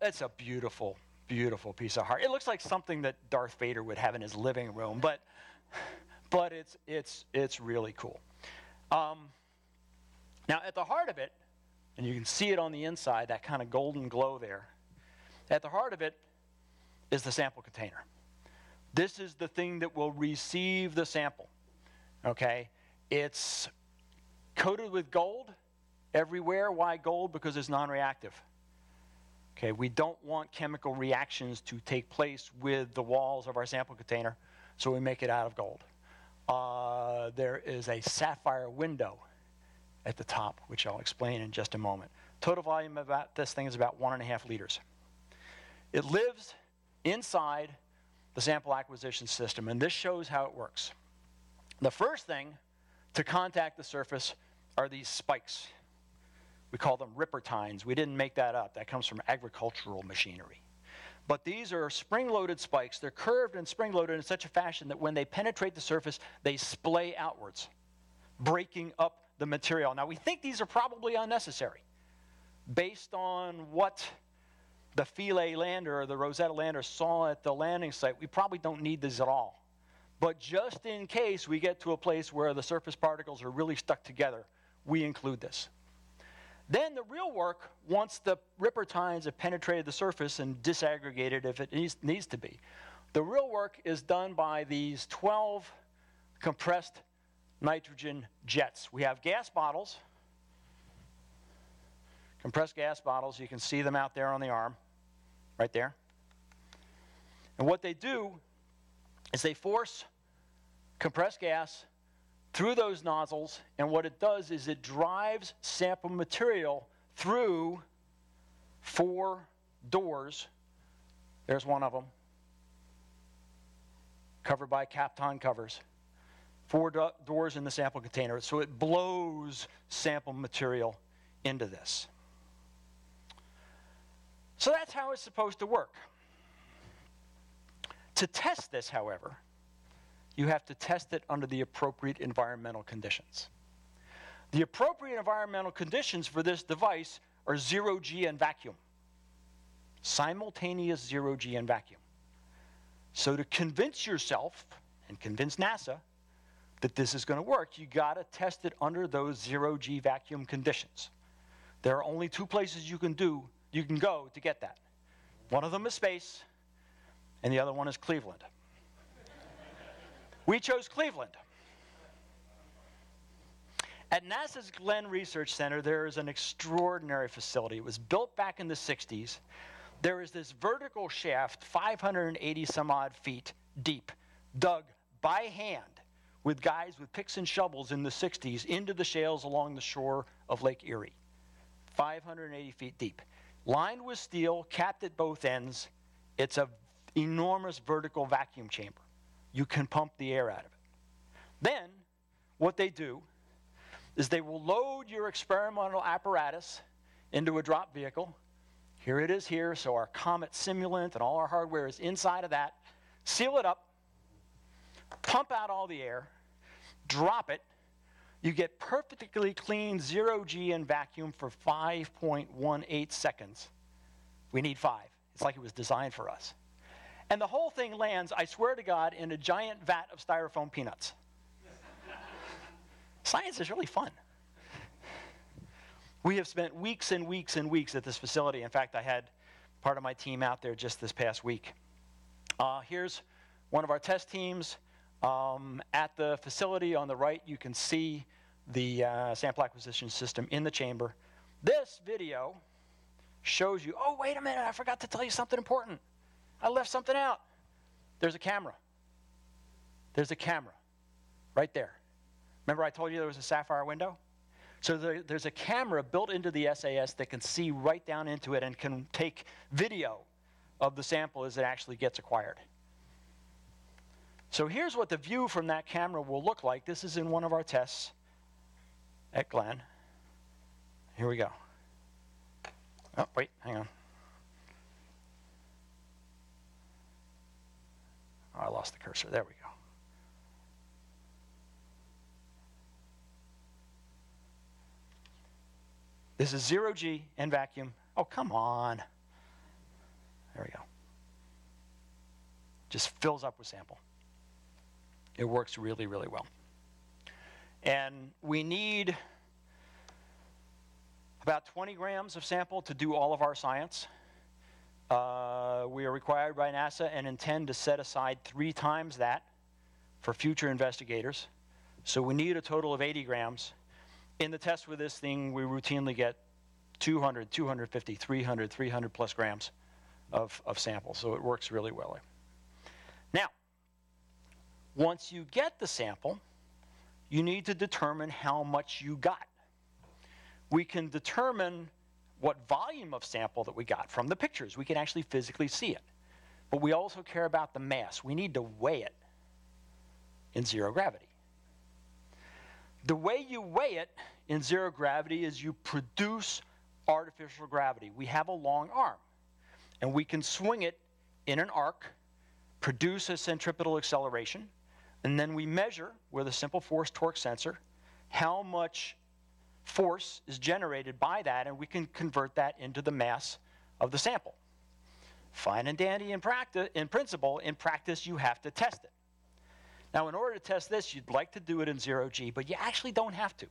It's a beautiful, beautiful piece of hardware. It looks like something that Darth Vader would have in his living room, but it's really cool. Now at the heart of it, and you can see it on the inside, that kind of golden glow there, at the heart of it is the sample container. This is the thing that will receive the sample, okay? It's coated with gold everywhere. Why gold? Because it's non-reactive. Okay, we don't want chemical reactions to take place with the walls of our sample container, so we make it out of gold. There is a sapphire window at the top, which I'll explain in just a moment. Total volume of this thing is about 1.5 liters. It lives inside the sample acquisition system, and this shows how it works. The first thing to contact the surface are these spikes. We call them ripper tines. We didn't make that up. That comes from agricultural machinery. But these are spring-loaded spikes. They're curved and spring-loaded in such a fashion that when they penetrate the surface, they splay outwards, breaking up the material. Now, we think these are probably unnecessary. Based on what the Philae lander or the Rosetta lander saw at the landing site, we probably don't need these at all. But just in case we get to a place where the surface particles are really stuck together, we include this. Then the real work, once the ripper tines have penetrated the surface and disaggregated if it needs to be, the real work is done by these 12 compressed nitrogen jets. We have gas bottles, compressed gas bottles. You can see them out there on the arm, right there. And what they do is they force compressed gas through those nozzles, and what it does is it drives sample material through 4 doors. There's one of them, covered by Kapton covers. 4 doors in the sample container, so it blows sample material into this. So that's how it's supposed to work. To test this, however, you have to test it under the appropriate environmental conditions. The appropriate environmental conditions for this device are 0G and vacuum. Simultaneous 0G and vacuum. So to convince yourself and convince NASA that this is going to work, you got to test it under those 0G vacuum conditions. There are only 2 places you can go to get that. One of them is space, and the other one is Cleveland. We chose Cleveland. At NASA's Glenn Research Center, there is an extraordinary facility. It was built back in the 60s. There is this vertical shaft, 580 some odd feet deep, dug by hand with guys with picks and shovels in the 60s into the shales along the shore of Lake Erie. 580 feet deep. Lined with steel, capped at both ends. It's an enormous vertical vacuum chamber. You can pump the air out of it. Then, what they do is they will load your experimental apparatus into a drop vehicle. Here it is here, so our Comet simulant and all our hardware is inside of that. Seal it up, pump out all the air, drop it. You get perfectly clean 0G and vacuum for 5.18 seconds. We need 5. It's like it was designed for us. And the whole thing lands, I swear to God, in a giant vat of styrofoam peanuts. Science is really fun. We have spent weeks and weeks and weeks at this facility. In fact, I had part of my team out there just this past week. Here's one of our test teams. At the facility on the right, you can see the sample acquisition system in the chamber. This video shows you, oh, wait a minute, I forgot to tell you something important. I left something out. There's a camera. There's a camera right there. Remember I told you there was a sapphire window? So there's a camera built into the SAS that can see right down into it and can take video of the sample as it actually gets acquired. So here's what the view from that camera will look like. This is in one of our tests at Glenn. Here we go. Oh, wait, hang on. Oh, I lost the cursor. There we go. This is 0G and vacuum. Oh, come on. There we go. Just fills up with sample. It works really, really well. And we need about 20 grams of sample to do all of our science. We are required by NASA and intend to set aside 3 times that for future investigators. So we need a total of 80 grams. In the test with this thing, we routinely get 200, 250, 300, 300 plus grams of sample. So it works really well. Now, once you get the sample, you need to determine how much you got. We can determine what volume of sample that we got from the pictures. We can actually physically see it. But we also care about the mass. We need to weigh it in zero gravity. The way you weigh it in zero gravity is you produce artificial gravity. We have a long arm, and we can swing it in an arc, produce a centripetal acceleration, and then we measure with a simple force torque sensor how much force is generated by that, and we can convert that into the mass of the sample. Fine and dandy in principle. In practice, you have to test it. Now, in order to test this, you'd like to do it in 0G, but you actually don't have to.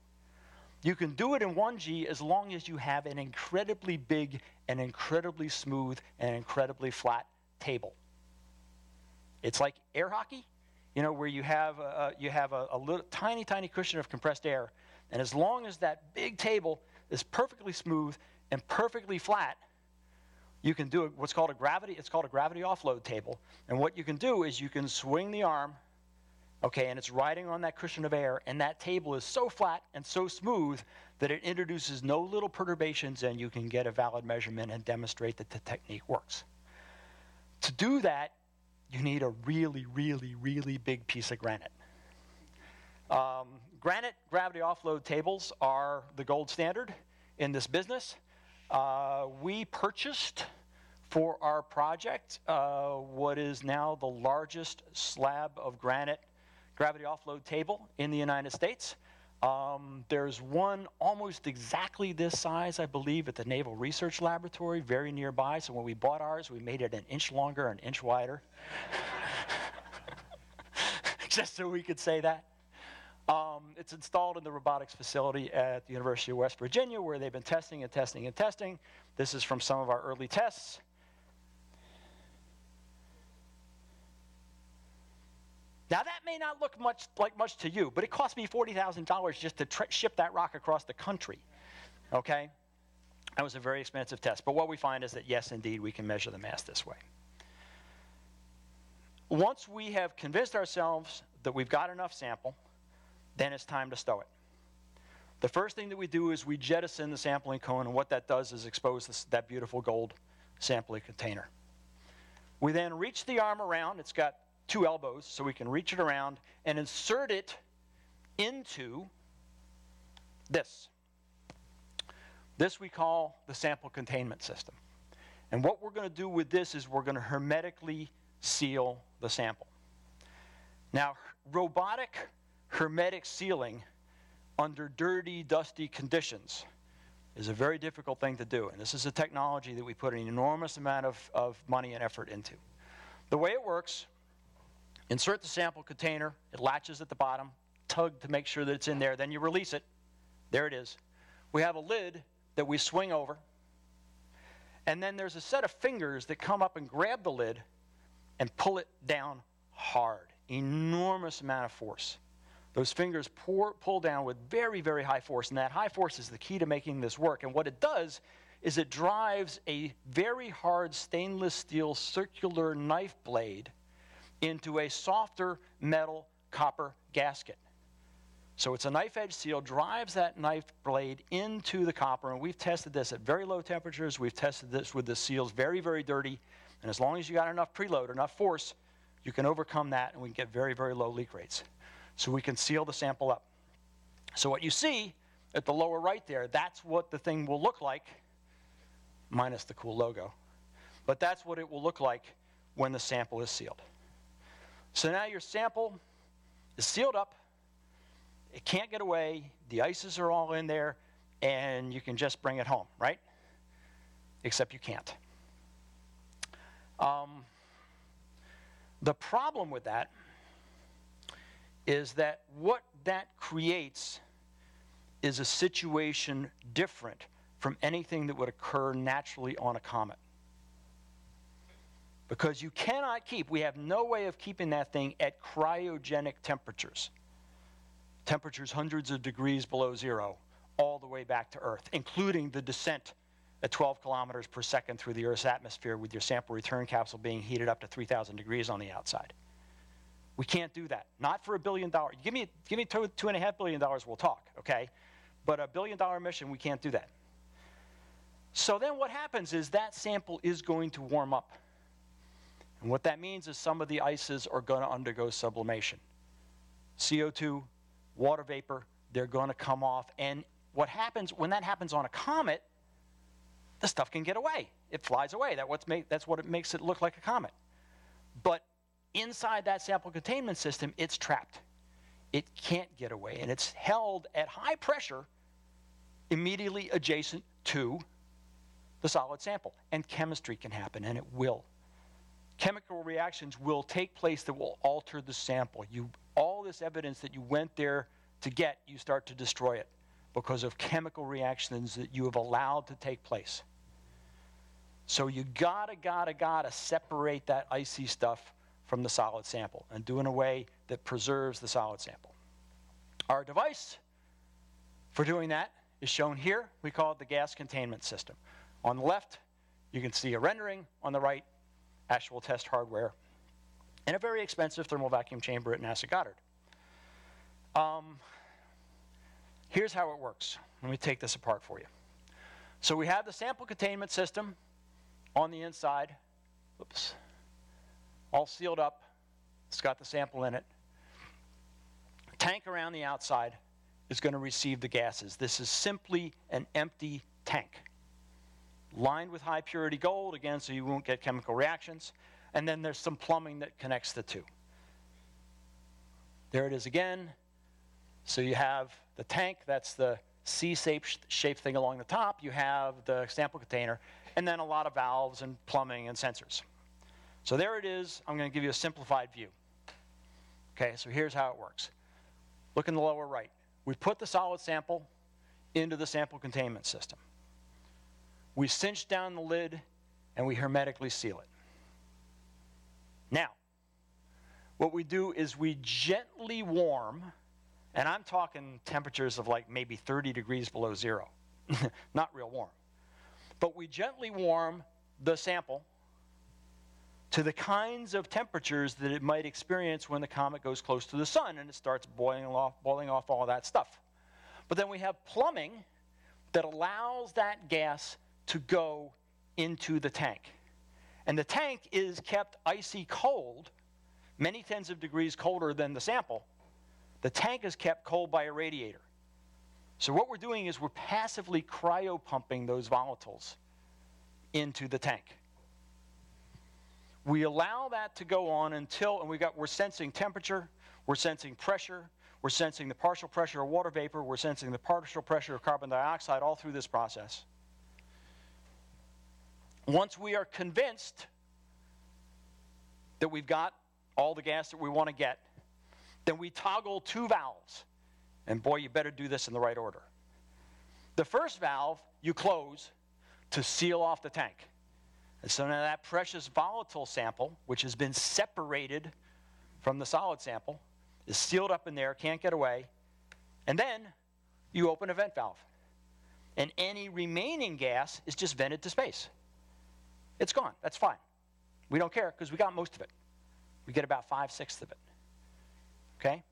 You can do it in 1G as long as you have an incredibly big and incredibly smooth and incredibly flat table. It's like air hockey, you know, where you have a little tiny, tiny cushion of compressed air, and as long as that big table is perfectly smooth and perfectly flat, you can do what's called a gravity. It's called a gravity offload table. And what you can do is you can swing the arm, okay, and it's riding on that cushion of air, and that table is so flat and so smooth that it introduces no little perturbations, and you can get a valid measurement and demonstrate that the technique works. To do that, you need a really, really, really big piece of granite. Granite gravity offload tables are the gold standard in this business. We purchased for our project what is now the largest slab of granite gravity offload table in the United States. There's one almost exactly this size, I believe, at the Naval Research Laboratory, very nearby. So when we bought ours, we made it an inch longer, an inch wider, just so we could say that. It's installed in the robotics facility at the University of West Virginia, where they've been testing and testing and testing. This is from some of our early tests. Now, that may not look like much to you, but it cost me $40,000 just to ship that rock across the country, okay? That was a very expensive test. But what we find is that, yes, indeed, we can measure the mass this way. Once we have convinced ourselves that we've got enough sample, then it's time to stow it. The first thing that we do is we jettison the sampling cone, and what that does is expose that beautiful gold sampling container. We then reach the arm around. It's got 2 elbows, so we can reach it around and insert it into this. This we call the sample containment system. And what we're going to do with this is we're going to hermetically seal the sample. Now, robotic hermetic sealing under dirty, dusty conditions is a very difficult thing to do. And this is a technology that we put an enormous amount of money and effort into. The way it works, insert the sample container, it latches at the bottom, tug to make sure that it's in there, then you release it. There it is. We have a lid that we swing over, and then there's a set of fingers that come up and grab the lid and pull it down hard. Enormous amount of force. Those fingers pull down with very, very high force, and that high force is the key to making this work. And what it does is it drives a very hard stainless steel circular knife blade into a softer metal copper gasket. So it's a knife edge seal, drives that knife blade into the copper, and we've tested this at very low temperatures. We've tested this with the seals very, very dirty, and as long as you got enough preload, enough force, you can overcome that, and we can get very, very low leak rates. So we can seal the sample up. So what you see at the lower right there, that's what the thing will look like, minus the cool logo. But that's what it will look like when the sample is sealed. So now your sample is sealed up. It can't get away. The ices are all in there, and you can just bring it home, right? Except you can't. The problem with that is that what that creates is a situation different from anything that would occur naturally on a comet. Because you cannot keep, we have no way of keeping that thing at cryogenic temperatures. Temperatures hundreds of degrees below zero, all the way back to Earth, including the descent at 12 kilometers per second through the Earth's atmosphere with your sample return capsule being heated up to 3,000 degrees on the outside. We can't do that. Not for $1 billion. Give me $2.5 billion, we'll talk, okay? But $1 billion mission, we can't do that. So then what happens is that sample is going to warm up. And what that means is some of the ices are going to undergo sublimation. CO2, water vapor, they're going to come off. And what happens when that happens on a comet, the stuff can get away. It flies away. That's what it makes it look like a comet. But inside that sample containment system, it's trapped. It can't get away, and it's held at high pressure immediately adjacent to the solid sample. And chemistry can happen, and it will. Chemical reactions will take place that will alter the sample. All this evidence that you went there to get, you start to destroy it because of chemical reactions that you have allowed to take place. So you gotta separate that icy stuff from the solid sample and do it in a way that preserves the solid sample. Our device for doing that is shown here. We call it the gas containment system. On the left, you can see a rendering. On the right, actual test hardware and a very expensive thermal vacuum chamber at NASA Goddard. Here's how it works. Let me take this apart for you. So we have the sample containment system on the inside. Oops. All sealed up. It's got the sample in it. Tank around the outside is going to receive the gases. This is simply an empty tank, lined with high purity gold, again, so you won't get chemical reactions. And then there's some plumbing that connects the two. There it is again. So you have the tank, that's the C-shaped thing along the top. You have the sample container, and then a lot of valves and plumbing and sensors. So there it is. I'm going to give you a simplified view. Okay, so here's how it works. Look in the lower right. We put the solid sample into the sample containment system. We cinch down the lid, and we hermetically seal it. Now, what we do is we gently warm, and I'm talking temperatures of like maybe 30 degrees below zero, not real warm. But we gently warm the sample to the kinds of temperatures that it might experience when the comet goes close to the sun and it starts boiling off all of that stuff. But then we have plumbing that allows that gas to go into the tank. And the tank is kept icy cold, many tens of degrees colder than the sample. The tank is kept cold by a radiator. So what we're doing is we're passively cryopumping those volatiles into the tank. We allow that to go on until, and we're sensing temperature, we're sensing pressure, we're sensing the partial pressure of water vapor, we're sensing the partial pressure of carbon dioxide all through this process. Once we are convinced that we've got all the gas that we want to get, then we toggle 2 valves. And boy, you better do this in the right order. The first valve you close to seal off the tank. And so now that precious volatile sample, which has been separated from the solid sample, is sealed up in there, can't get away. And then you open a vent valve. And any remaining gas is just vented to space. It's gone. That's fine. We don't care because we got most of it. We get about 5/6 of it. Okay?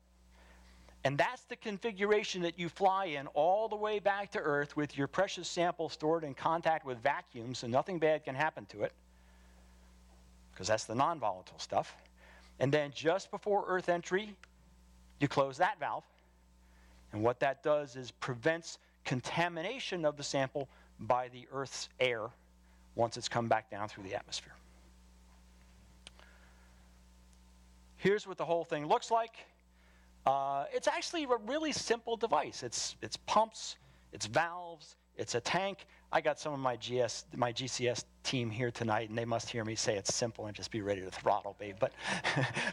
And that's the configuration that you fly in all the way back to Earth with your precious sample stored in contact with vacuum, so nothing bad can happen to it, because that's the non-volatile stuff. And then just before Earth entry, you close that valve. And what that does is prevents contamination of the sample by the Earth's air once it's come back down through the atmosphere. Here's what the whole thing looks like. It's actually a really simple device. It's pumps, it's valves, it's a tank. I got some of my GCS team here tonight, and they must hear me say it's simple and just be ready to throttle me. But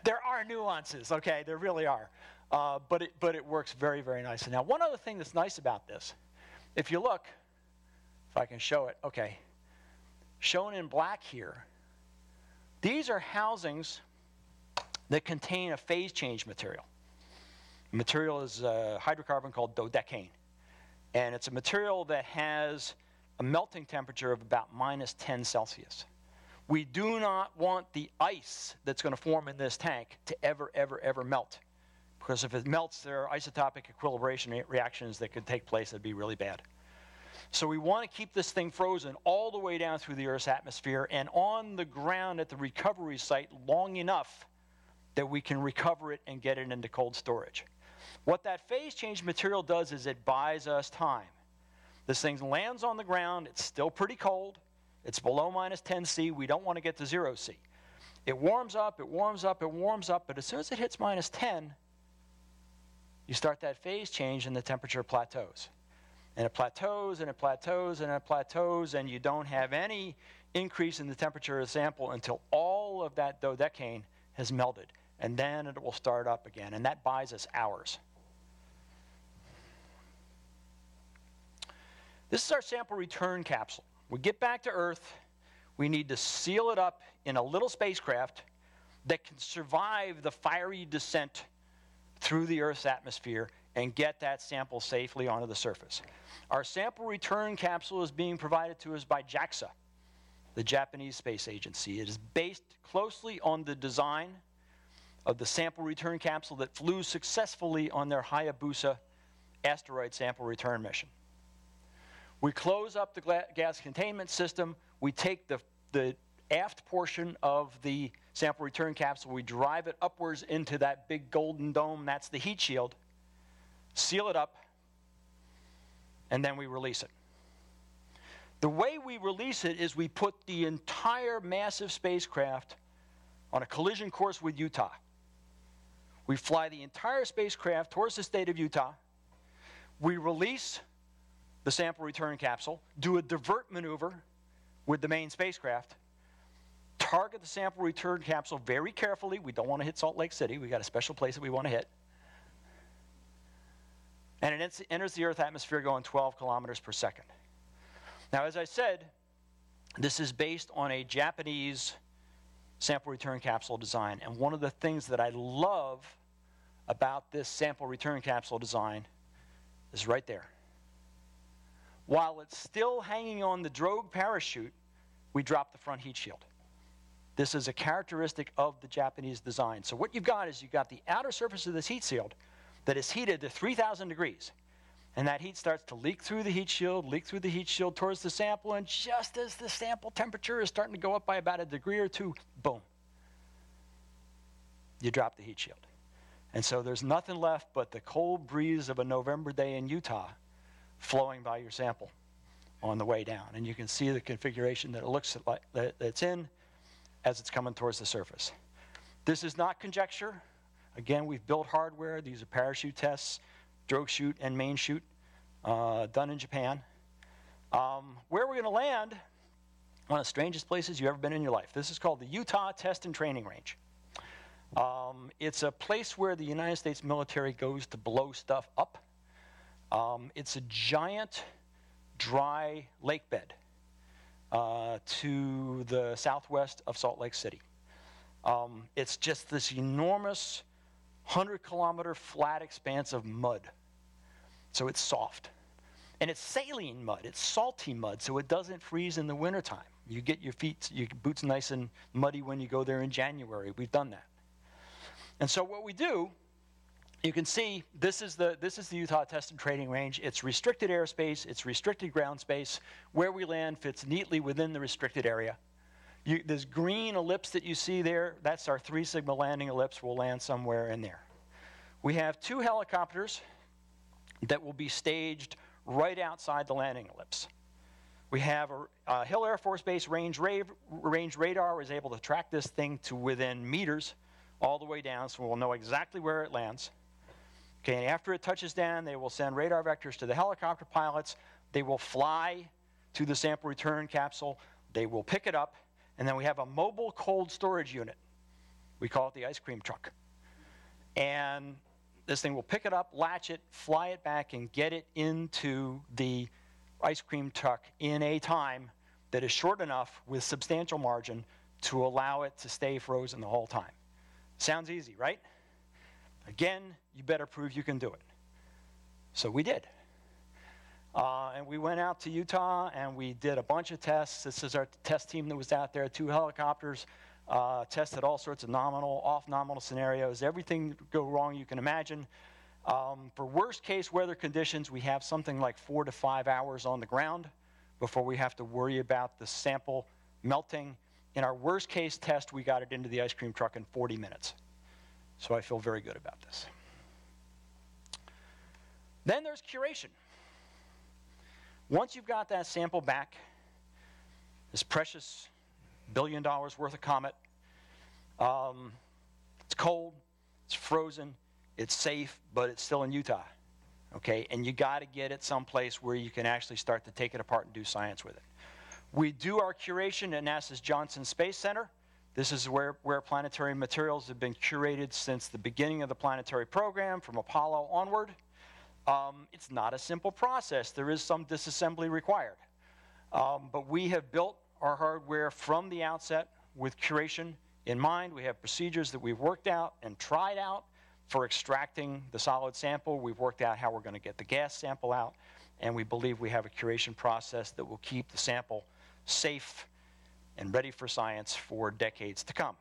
there are nuances, okay? There really are. But it works very, very nicely. Now, one other thing that's nice about this, if you look, if I can show it, okay. Shown in black here, these are housings that contain a phase change material. The material is a hydrocarbon called dodecane. And it's a material that has a melting temperature of about -10 Celsius. We do not want the ice that's going to form in this tank to ever melt. Because if it melts, there are isotopic equilibration reactions that could take place that'd be really bad. So we want to keep this thing frozen all the way down through the Earth's atmosphere and on the ground at the recovery site long enough that we can recover it and get it into cold storage. What that phase change material does is it buys us time. This thing lands on the ground, it's still pretty cold, it's below -10 C, we don't want to get to 0 C. It warms up, it warms up, it warms up, but as soon as it hits -10, you start that phase change and the temperature plateaus. And it plateaus, and it plateaus, and it plateaus, and you don't have any increase in the temperature of the sample until all of that dodecane has melted. And then it will start up again, and that buys us hours. This is our sample return capsule. We get back to Earth, we need to seal it up in a little spacecraft that can survive the fiery descent through the Earth's atmosphere and get that sample safely onto the surface. Our sample return capsule is being provided to us by JAXA, the Japanese Space Agency. It is based closely on the design of the sample return capsule that flew successfully on their Hayabusa asteroid sample return mission. We close up the gas containment system. We take the aft portion of the sample return capsule. We drive it upwards into that big golden dome. That's the heat shield. Seal it up, and then we release it. The way we release it is we put the entire massive spacecraft on a collision course with Utah. We fly the entire spacecraft towards the state of Utah. We release the sample return capsule, do a divert maneuver with the main spacecraft, target the sample return capsule very carefully. We don't want to hit Salt Lake City. We got a special place that we want to hit. And it enters the Earth atmosphere going 12 kilometers per second. Now, as I said, this is based on a Japanese sample return capsule design. And one of the things that I love about this sample return capsule design is right there. While it's still hanging on the drogue parachute, we drop the front heat shield. This is a characteristic of the Japanese design. So what you've got is you've got the outer surface of this heat shield that is heated to 3,000 degrees. And that heat starts to leak through the heat shield towards the sample, and just as the sample temperature is starting to go up by about a degree or two, boom, you drop the heat shield. And so there's nothing left but the cold breeze of a November day in Utah flowing by your sample on the way down. And you can see the configuration that it looks like that it's in as it's coming towards the surface. This is not conjecture. Again, we've built hardware. These are parachute tests, drogue chute and main chute, done in Japan. Where we're going to land, one of the strangest places you've ever been in your life. This is called the Utah Test and Training Range. It's a place where the United States military goes to blow stuff up. It's a giant dry lake bed to the southwest of Salt Lake City. It's just this enormous 100-kilometer flat expanse of mud. So it's soft. And it's saline mud. It's salty mud, so it doesn't freeze in the wintertime. You get your boots nice and muddy when you go there in January. We've done that. And so what we do, you can see this is the Utah Test and Training Range. It's restricted airspace. It's restricted ground space. Where we land fits neatly within the restricted area. This green ellipse that you see there, that's our 3 sigma landing ellipse. We'll land somewhere in there. We have 2 helicopters that will be staged right outside the landing ellipse. We have a Hill Air Force Base range radar is able to track this thing to within meters all the way down, so we'll know exactly where it lands. Okay, and after it touches down, they will send radar vectors to the helicopter pilots. They will fly to the sample return capsule. They will pick it up, and then we have a mobile cold storage unit. We call it the ice cream truck. And this thing will pick it up, latch it, fly it back, and get it into the ice cream truck in a time that is short enough with substantial margin to allow it to stay frozen the whole time. Sounds easy, right? Again, you better prove you can do it. So we did. And we went out to Utah and we did a bunch of tests. This is our test team that was out there, 2 helicopters, tested all sorts of nominal, off-nominal scenarios, everything go wrong you can imagine. For worst case weather conditions, we have something like 4 to 5 hours on the ground before we have to worry about the sample melting. In our worst case test, we got it into the ice cream truck in 40 minutes. So I feel very good about this. Then there's curation. Once you've got that sample back, this precious $1 billion worth of Comet, it's cold, it's frozen, it's safe, but it's still in Utah, okay? And you got to get it someplace where you can actually start to take it apart and do science with it. We do our curation at NASA's Johnson Space Center. This is where planetary materials have been curated since the beginning of the planetary program, from Apollo onward. It's not a simple process. There is some disassembly required. But we have built our hardware from the outset with curation in mind. We have procedures that we've worked out and tried out for extracting the solid sample. We've worked out how we're going to get the gas sample out, and we believe we have a curation process that will keep the sample safe and ready for science for decades to come.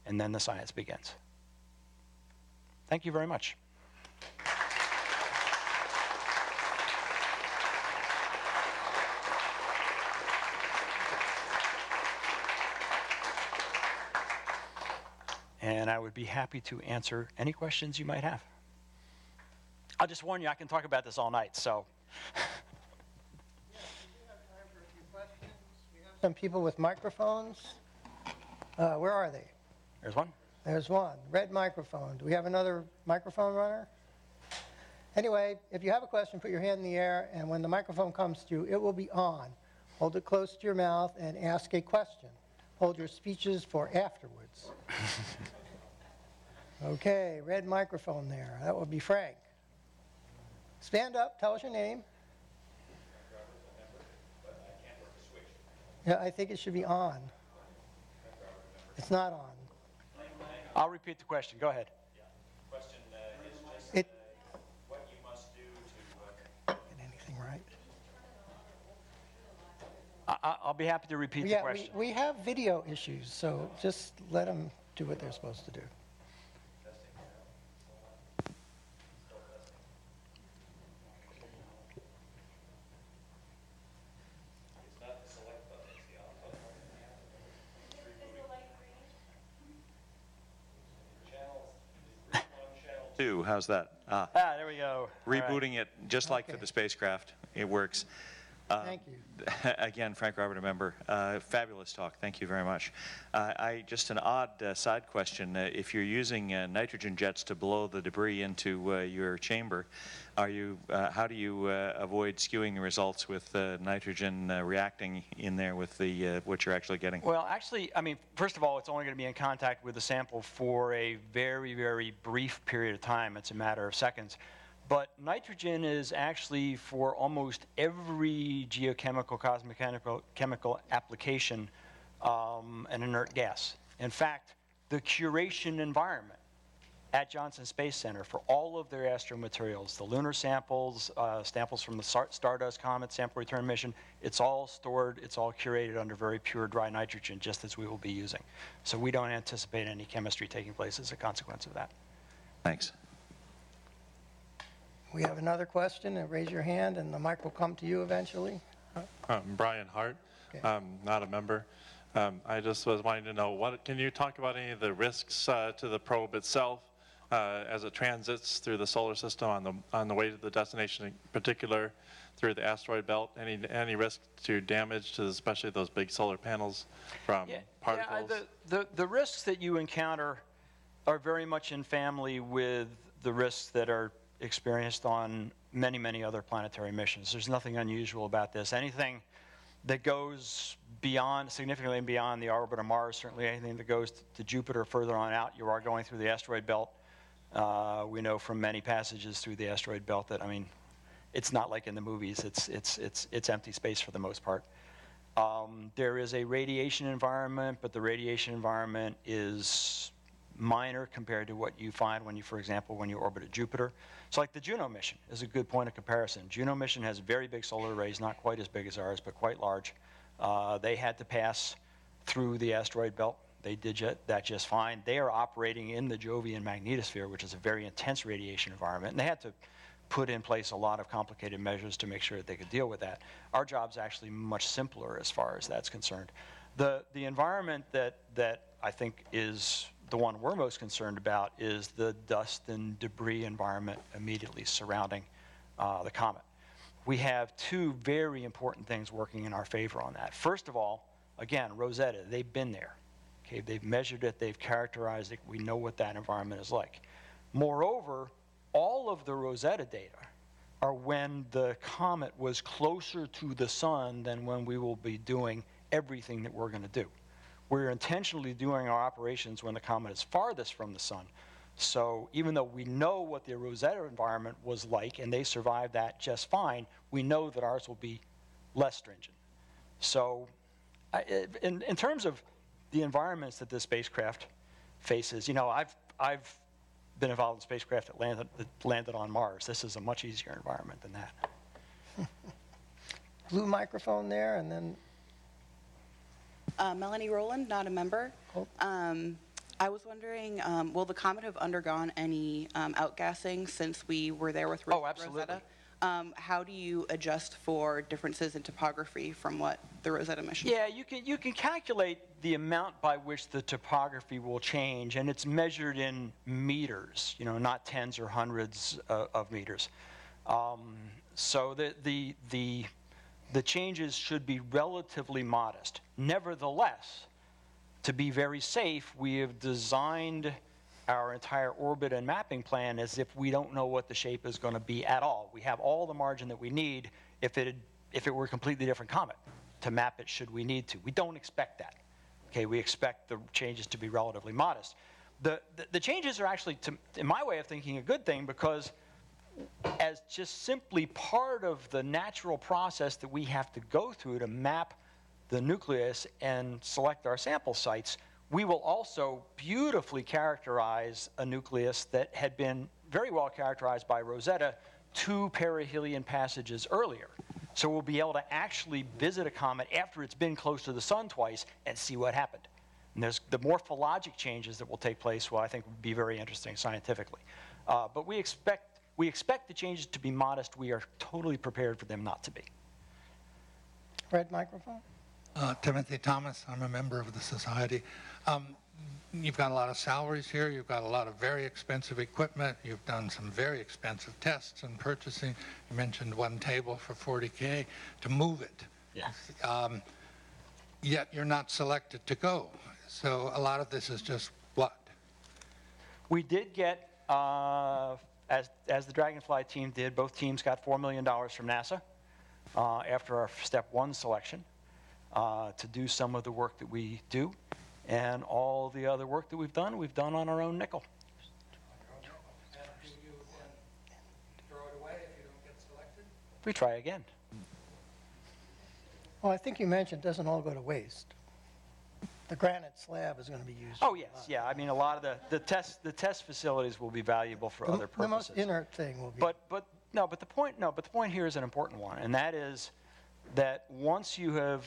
And then the science begins. Thank you very much. And I would be happy to answer any questions you might have. I'll just warn you, I can talk about this all night, so. Yes, we do have time for a few questions. We have some people with microphones. Where are they? There's one. There's one. Red microphone. Do we have another microphone runner? Anyway, if you have a question, put your hand in the air, and when the microphone comes to you, it will be on. Hold it close to your mouth and ask a question. Hold your speeches for afterwards. Okay, red microphone there. That would be Frank. Stand up, tell us your name. Yeah, I think it should be on. It's not on. I'll repeat the question. Go ahead. Yeah. Question is just what you must do to Get anything right? I'll be happy to repeat the Yeah, question. we have video issues, so just let them do what they're supposed to do. It's not the select button, it's the on button. Channel 2, how's that? There we go. All right. Rebooting it, just like for the spacecraft, it works. Thank you. Again, Frank Robert, a member. Fabulous talk. Thank you very much. Just an odd side question. If you're using nitrogen jets to blow the debris into your chamber, how do you avoid skewing the results with nitrogen reacting in there with the what you're actually getting? Well, actually, I mean, first of all, it's only going to be in contact with the sample for a very, very brief period of time. It's a matter of seconds. But nitrogen is actually, for almost every geochemical, chemical application, an inert gas. In fact, the curation environment at Johnson Space Center for all of their astromaterials, the lunar samples, samples from the Stardust Comet sample return mission, it's all stored, it's all curated under very pure dry nitrogen, just as we will be using. So we don't anticipate any chemistry taking place as a consequence of that. Thanks. We have another question, and raise your hand, and the mic will come to you eventually. Brian Hart, Okay. not a member. I just was wanting to know, can you talk about any of the risks to the probe itself as it transits through the solar system on the way to the destination, in particular through the asteroid belt? Any risk to damage to especially those big solar panels from particles? Yeah, the risks that you encounter are very much in family with the risks that are experienced on many, many other planetary missions. There's nothing unusual about this. Anything that goes beyond, significantly beyond the orbit of Mars, certainly anything that goes to Jupiter further on out, you are going through the asteroid belt. We know from many passages through the asteroid belt that, I mean, it's not like in the movies. It's empty space for the most part. There is a radiation environment, but the radiation environment is minor compared to what you find when you, for example, when you orbit at Jupiter. So like the Juno mission is a good point of comparison. Juno mission has very big solar arrays, not quite as big as ours, but quite large. They had to pass through the asteroid belt. They did that just fine. They are operating in the Jovian magnetosphere, which is a very intense radiation environment, and they had to put in place a lot of complicated measures to make sure that they could deal with that. Our job's actually much simpler as far as that's concerned. The environment that I think is the one we're most concerned about is the dust and debris environment immediately surrounding the comet. We have two very important things working in our favor on that. First of all, again, Rosetta, they've been there. Okay, they've measured it, they've characterized it, we know what that environment is like. Moreover, all of the Rosetta data are when the comet was closer to the sun than when we will be doing everything that we're going to do. We're intentionally doing our operations when the comet is farthest from the sun. So even though we know what the Rosetta environment was like and they survived that just fine, we know that ours will be less stringent. So in terms of the environments that this spacecraft faces, you know, I've been involved in spacecraft that landed on Mars. This is a much easier environment than that. Blue microphone there, and then Melanie Rowland, not a member. Oh. I was wondering, will the comet have undergone any outgassing since we were there with Oh, absolutely. Rosetta? How do you adjust for differences in topography from what the Rosetta mission? Yeah, you can calculate the amount by which the topography will change, and it's measured in meters, you know, not tens or hundreds of meters. So the changes should be relatively modest. Nevertheless, to be very safe, we have designed our entire orbit and mapping plan as if we don't know what the shape is going to be at all. We have all the margin that we need if it were a completely different comet to map it should we need to. We don't expect that. Okay, we expect the changes to be relatively modest. The changes are actually, in my way of thinking, a good thing, because as just simply part of the natural process that we have to go through to map the nucleus and select our sample sites, we will also beautifully characterize a nucleus that had been very well characterized by Rosetta 2 perihelion passages earlier. So we'll be able to actually visit a comet after it's been close to the sun twice and see what happened. And there's the morphologic changes that will take place, well, I think would be very interesting scientifically. But we expect the changes to be modest. We are totally prepared for them not to be. red microphone. Timothy Thomas, I'm a member of the Society. you've got a lot of salaries here, you've got a lot of very expensive equipment, you've done some very expensive tests and purchasing. You mentioned one table for $40K to move it. Yeah. Yet you're not selected to go. So a lot of this is just what? We did get, as the Dragonfly team did, both teams got $4 million from NASA after our step 1 selection to do some of the work that we do. And all the other work that we've done on our own nickel. And do you then throw it away if you don't get selected? We try again. Well, I think you mentioned it doesn't all go to waste. The granite slab is going to be used. Oh, yes, yeah. I mean, a lot of the test facilities will be valuable for other purposes. The most inert thing will be. But the point here is an important one, and that is that once you have,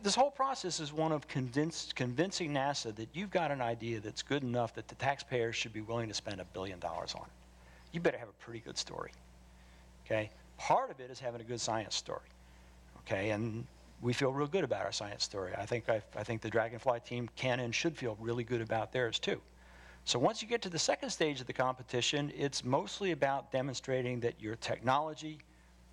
this whole process is one of convincing NASA that you've got an idea that's good enough that the taxpayers should be willing to spend $1 billion on it. You better have a pretty good story, okay? Part of it is having a good science story, okay? And we feel real good about our science story. I think the Dragonfly team can and should feel really good about theirs too. So once you get to the second stage of the competition, it's mostly about demonstrating that your technology,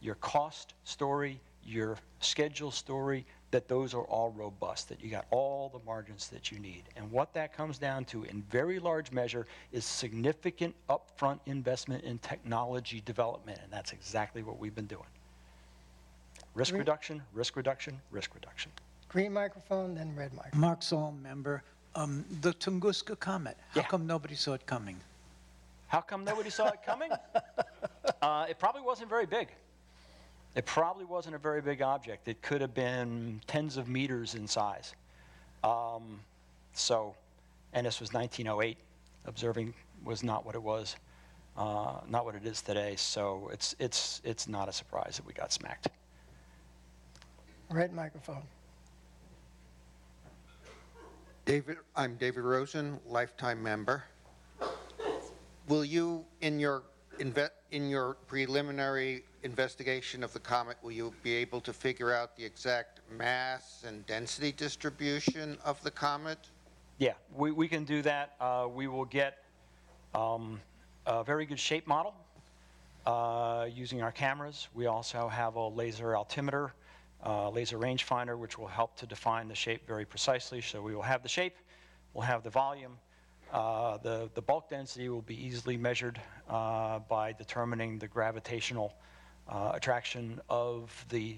your cost story, your schedule story, that those are all robust, that you got all the margins that you need. And what that comes down to in very large measure is significant upfront investment in technology development, and that's exactly what we've been doing. Risk reduction, risk reduction, risk reduction. Green microphone, then red microphone. Mark Saul, member. The Tunguska Comet, how Yeah. come nobody saw it coming? How come nobody saw it coming? It probably wasn't very big. It probably wasn't a very big object. It could have been tens of meters in size. And this was 1908. Observing was not what it was, not what it is today. So it's not a surprise that we got smacked. Red microphone. I'm David Rosen, lifetime member. Will you, in your preliminary investigation of the comet, will you be able to figure out the exact mass and density distribution of the comet? Yeah, we can do that. We will get a very good shape model using our cameras. We also have a laser altimeter, laser rangefinder, which will help to define the shape very precisely. So we will have the shape, we'll have the volume. The bulk density will be easily measured by determining the gravitational attraction of the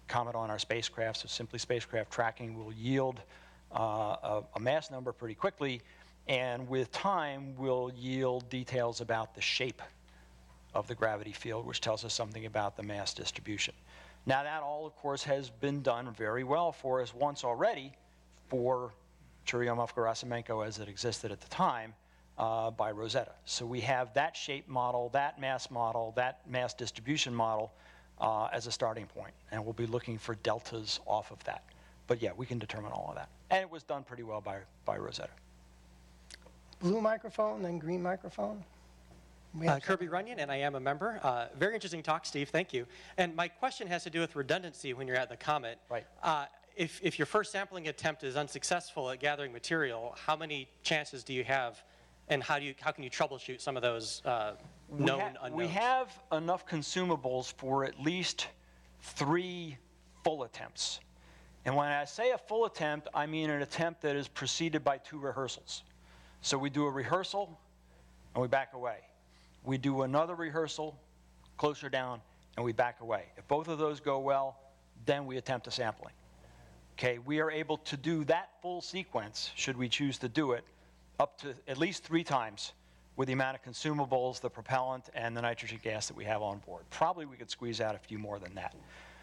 comet on our spacecraft. So simply spacecraft tracking will yield a mass number pretty quickly, and with time will yield details about the shape of the gravity field, which tells us something about the mass distribution. Now that all, of course, has been done very well for us once already for Churyumov, Gerasimenko as it existed at the time by Rosetta. So we have that shape model, that mass distribution model as a starting point, and we'll be looking for deltas off of that. But yeah, we can determine all of that. And it was done pretty well by Rosetta. Blue microphone, then green microphone. Kirby Runyon, and I am a member. Very interesting talk, Steve. Thank you. And my question has to do with redundancy when you're at the Comet. Right. If your first sampling attempt is unsuccessful at gathering material, how many chances do you have, and how can you troubleshoot some of those known unknowns? We have enough consumables for at least 3 full attempts. And when I say a full attempt, I mean an attempt that is preceded by 2 rehearsals. So we do a rehearsal, and we back away. We do another rehearsal, closer down, and we back away. If both of those go well, then we attempt a sampling. Okay, we are able to do that full sequence, should we choose to do it, up to at least 3 times with the amount of consumables, the propellant, and the nitrogen gas that we have on board. Probably we could squeeze out a few more than that.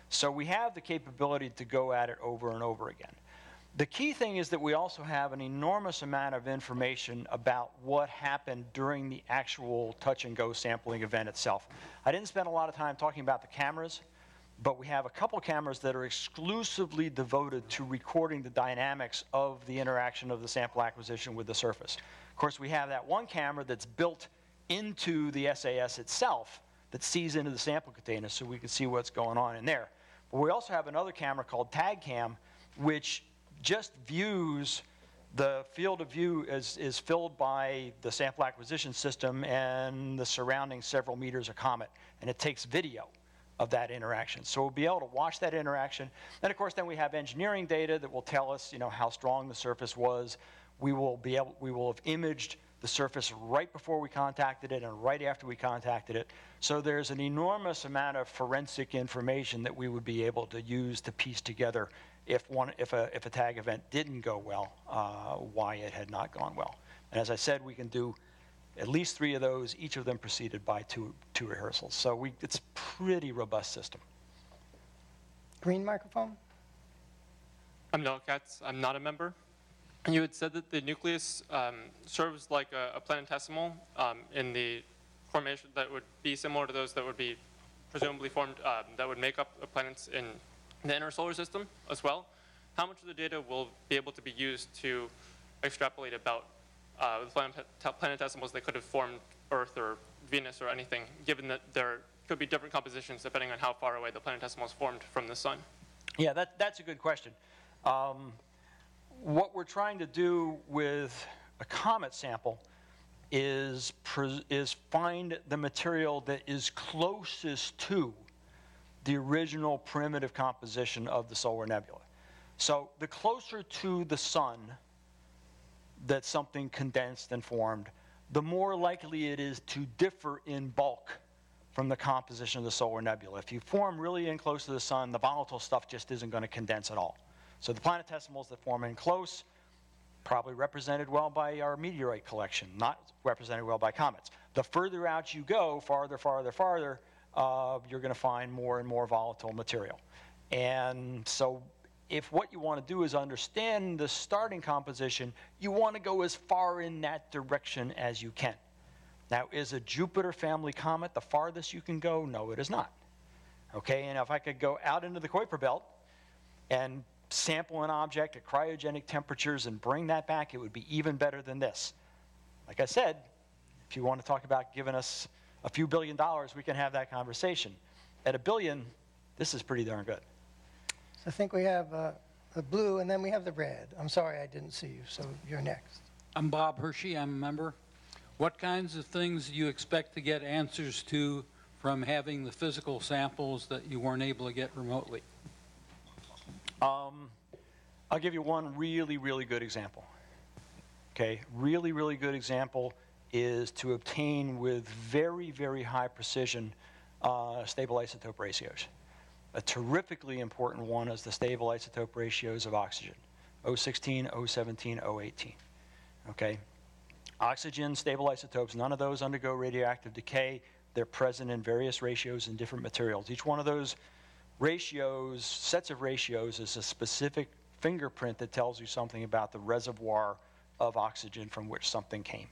So we have the capability to go at it over and over again. The key thing is that we also have an enormous amount of information about what happened during the actual touch-and-go sampling event itself. I didn't spend a lot of time talking about the cameras, but we have a couple cameras that are exclusively devoted to recording the dynamics of the interaction of the sample acquisition with the surface. Of course, we have that one camera that's built into the SAS itself that sees into the sample container so we can see what's going on in there. But we also have another camera called TagCam, which just views The field of view is filled by the sample acquisition system and the surrounding several meters of comet, and it takes video of that interaction. So we'll be able to watch that interaction. And of course, then we have engineering data that will tell us, how strong the surface was. We will have imaged the surface right before we contacted it and right after we contacted it. So there's an enormous amount of forensic information that we would be able to use to piece together if a tag event didn't go well, why it had not gone well. And as I said, we can do at least 3 of those, each of them preceded by two rehearsals. So it's a pretty robust system. Green microphone? I'm Noah Katz. I'm not a member. You had said that the nucleus serves like a planetesimal in the formation that would be similar to those that would be presumably formed, that would make up the planets in the inner solar system as well. How much of the data will be able to be used to extrapolate about the planetesimals that could have formed Earth or Venus or anything, given that there could be different compositions depending on how far away the planetesimals formed from the sun? Yeah, that's a good question. What we're trying to do with a comet sample is find the material that is closest to the original primitive composition of the solar nebula. So the closer to the sun that something condensed and formed, the more likely it is to differ in bulk from the composition of the solar nebula. If you form really in close to the sun, the volatile stuff just isn't going to condense at all. So the planetesimals that form in close, probably represented well by our meteorite collection, not represented well by comets. The further out you go, farther, you're going to find more and more volatile material. And so if what you want to do is understand the starting composition, you want to go as far in that direction as you can. Now, is a Jupiter family comet the farthest you can go? No, it is not. Okay, and if I could go out into the Kuiper belt and sample an object at cryogenic temperatures and bring that back, it would be even better than this. Like I said, if you want to talk about giving us a few $1 billion, we can have that conversation. At $1 billion, this is pretty darn good. So I think we have the blue, and then we have the red. I'm sorry I didn't see you, so you're next. I'm Bob Hershey. I'm a member. What kinds of things do you expect to get answers to from having the physical samples that you weren't able to get remotely? I'll give you one really, really good example. Okay, really, really good example is to obtain with very, very high precision stable isotope ratios. A terrifically important one is the stable isotope ratios of oxygen, O16, O17, O18. Okay, oxygen stable isotopes, none of those undergo radioactive decay. They're present in various ratios in different materials. Each one of those ratios, sets of ratios, is a specific fingerprint that tells you something about the reservoir of oxygen from which something came.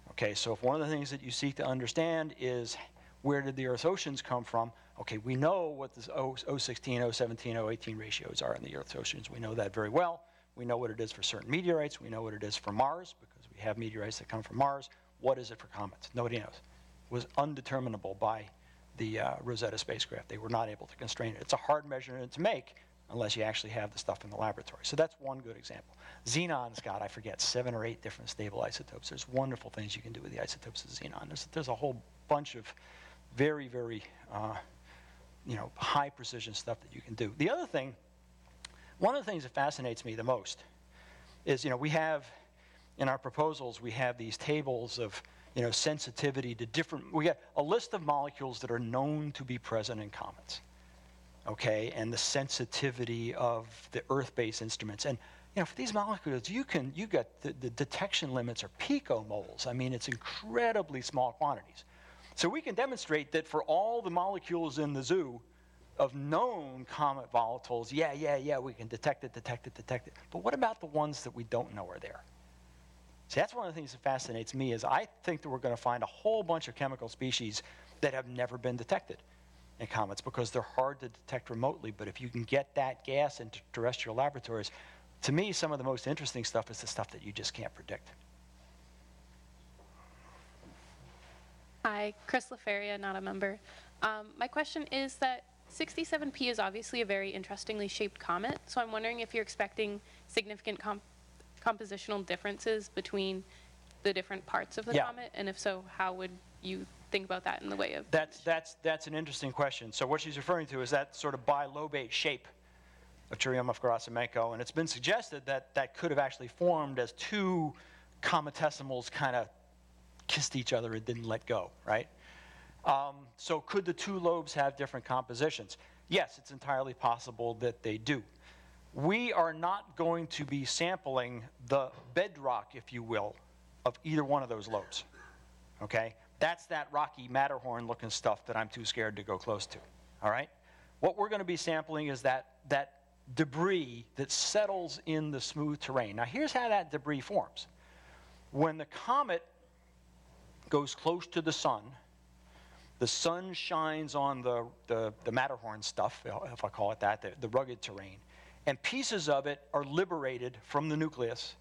Okay, so if one of the things that you seek to understand is where did the Earth's oceans come from, okay, we know what the O16, O17, O18 ratios are in the Earth's oceans. We know that very well. We know what it is for certain meteorites. We know what it is for Mars, because we have meteorites that come from Mars. What is it for comets? Nobody knows. It was undeterminable by the Rosetta spacecraft. They were not able to constrain it. It's a hard measurement to make unless you actually have the stuff in the laboratory. So that's one good example. Xenon's got, I forget, 7 or 8 different stable isotopes. There's wonderful things you can do with the isotopes of xenon. There's a whole bunch of very, very high precision stuff that you can do. The other thing, one of the things that fascinates me the most is, we have, in our proposals, we have these tables of sensitivity to different, we got a list of molecules that are known to be present in comets, okay, and the sensitivity of the Earth-based instruments. And, for these molecules, you got the detection limits are picomoles. I mean, it's incredibly small quantities. So we can demonstrate that for all the molecules in the zoo of known comet volatiles, yeah, we can detect it. But what about the ones that we don't know are there? See, that's one of the things that fascinates me is I think that we're going to find a whole bunch of chemical species that have never been detected in comets because they're hard to detect remotely. But if you can get that gas into terrestrial laboratories, to me, some of the most interesting stuff is the stuff that you just can't predict. Hi, Chris LaFeria, not a member. My question is that 67P is obviously a very interestingly shaped comet, so I'm wondering if you're expecting significant compositional differences between the different parts of the Yeah. comet? And if so, how would you think about that in the way of? That's an interesting question. So what she's referring to is that sort of bilobate shape of Churyumov Gerasimenko, and it's been suggested that that could have actually formed as two cometesimals kind of kissed each other and didn't let go, right? So could the two lobes have different compositions? Yes, it's entirely possible that they do. We are not going to be sampling the bedrock, if you will, of either one of those lobes, okay? That's that rocky Matterhorn-looking stuff that I'm too scared to go close to, all right? What we're going to be sampling is that debris that settles in the smooth terrain. Now, here's how that debris forms. When the comet goes close to the sun shines on the Matterhorn stuff, if I call it that, the rugged terrain, and pieces of it are liberated from the nucleus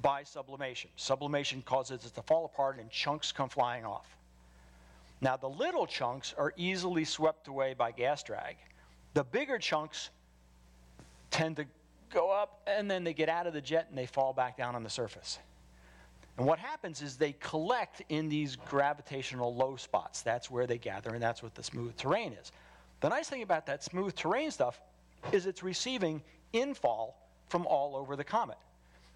by sublimation. Sublimation causes it to fall apart and chunks come flying off. Now, the little chunks are easily swept away by gas drag. The bigger chunks tend to go up, and then they get out of the jet and they fall back down on the surface. And what happens is they collect in these gravitational low spots. That's where they gather, and that's what the smooth terrain is. The nice thing about that smooth terrain stuff is it's receiving infall from all over the comet.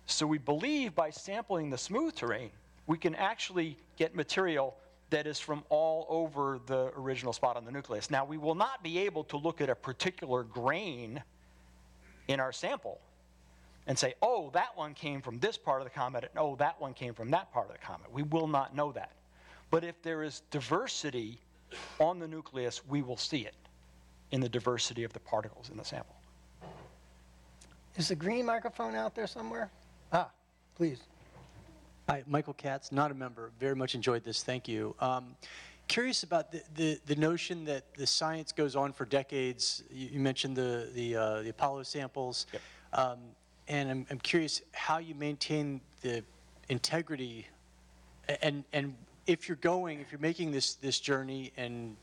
So we believe by sampling the smooth terrain, we can actually get material that is from all over the original spot on the nucleus. Now, we will not be able to look at a particular grain in our sample and say, oh, that one came from this part of the comet, and oh, that one came from that part of the comet. We will not know that. But if there is diversity on the nucleus, we will see it in the diversity of the particles in the sample. Is the green microphone out there somewhere? Ah, please. Hi, Michael Katz, not a member. Very much enjoyed this. Thank you. Curious about the notion that the science goes on for decades. You mentioned the Apollo samples. Yep. And I'm curious how you maintain the integrity and if you're making this journey, and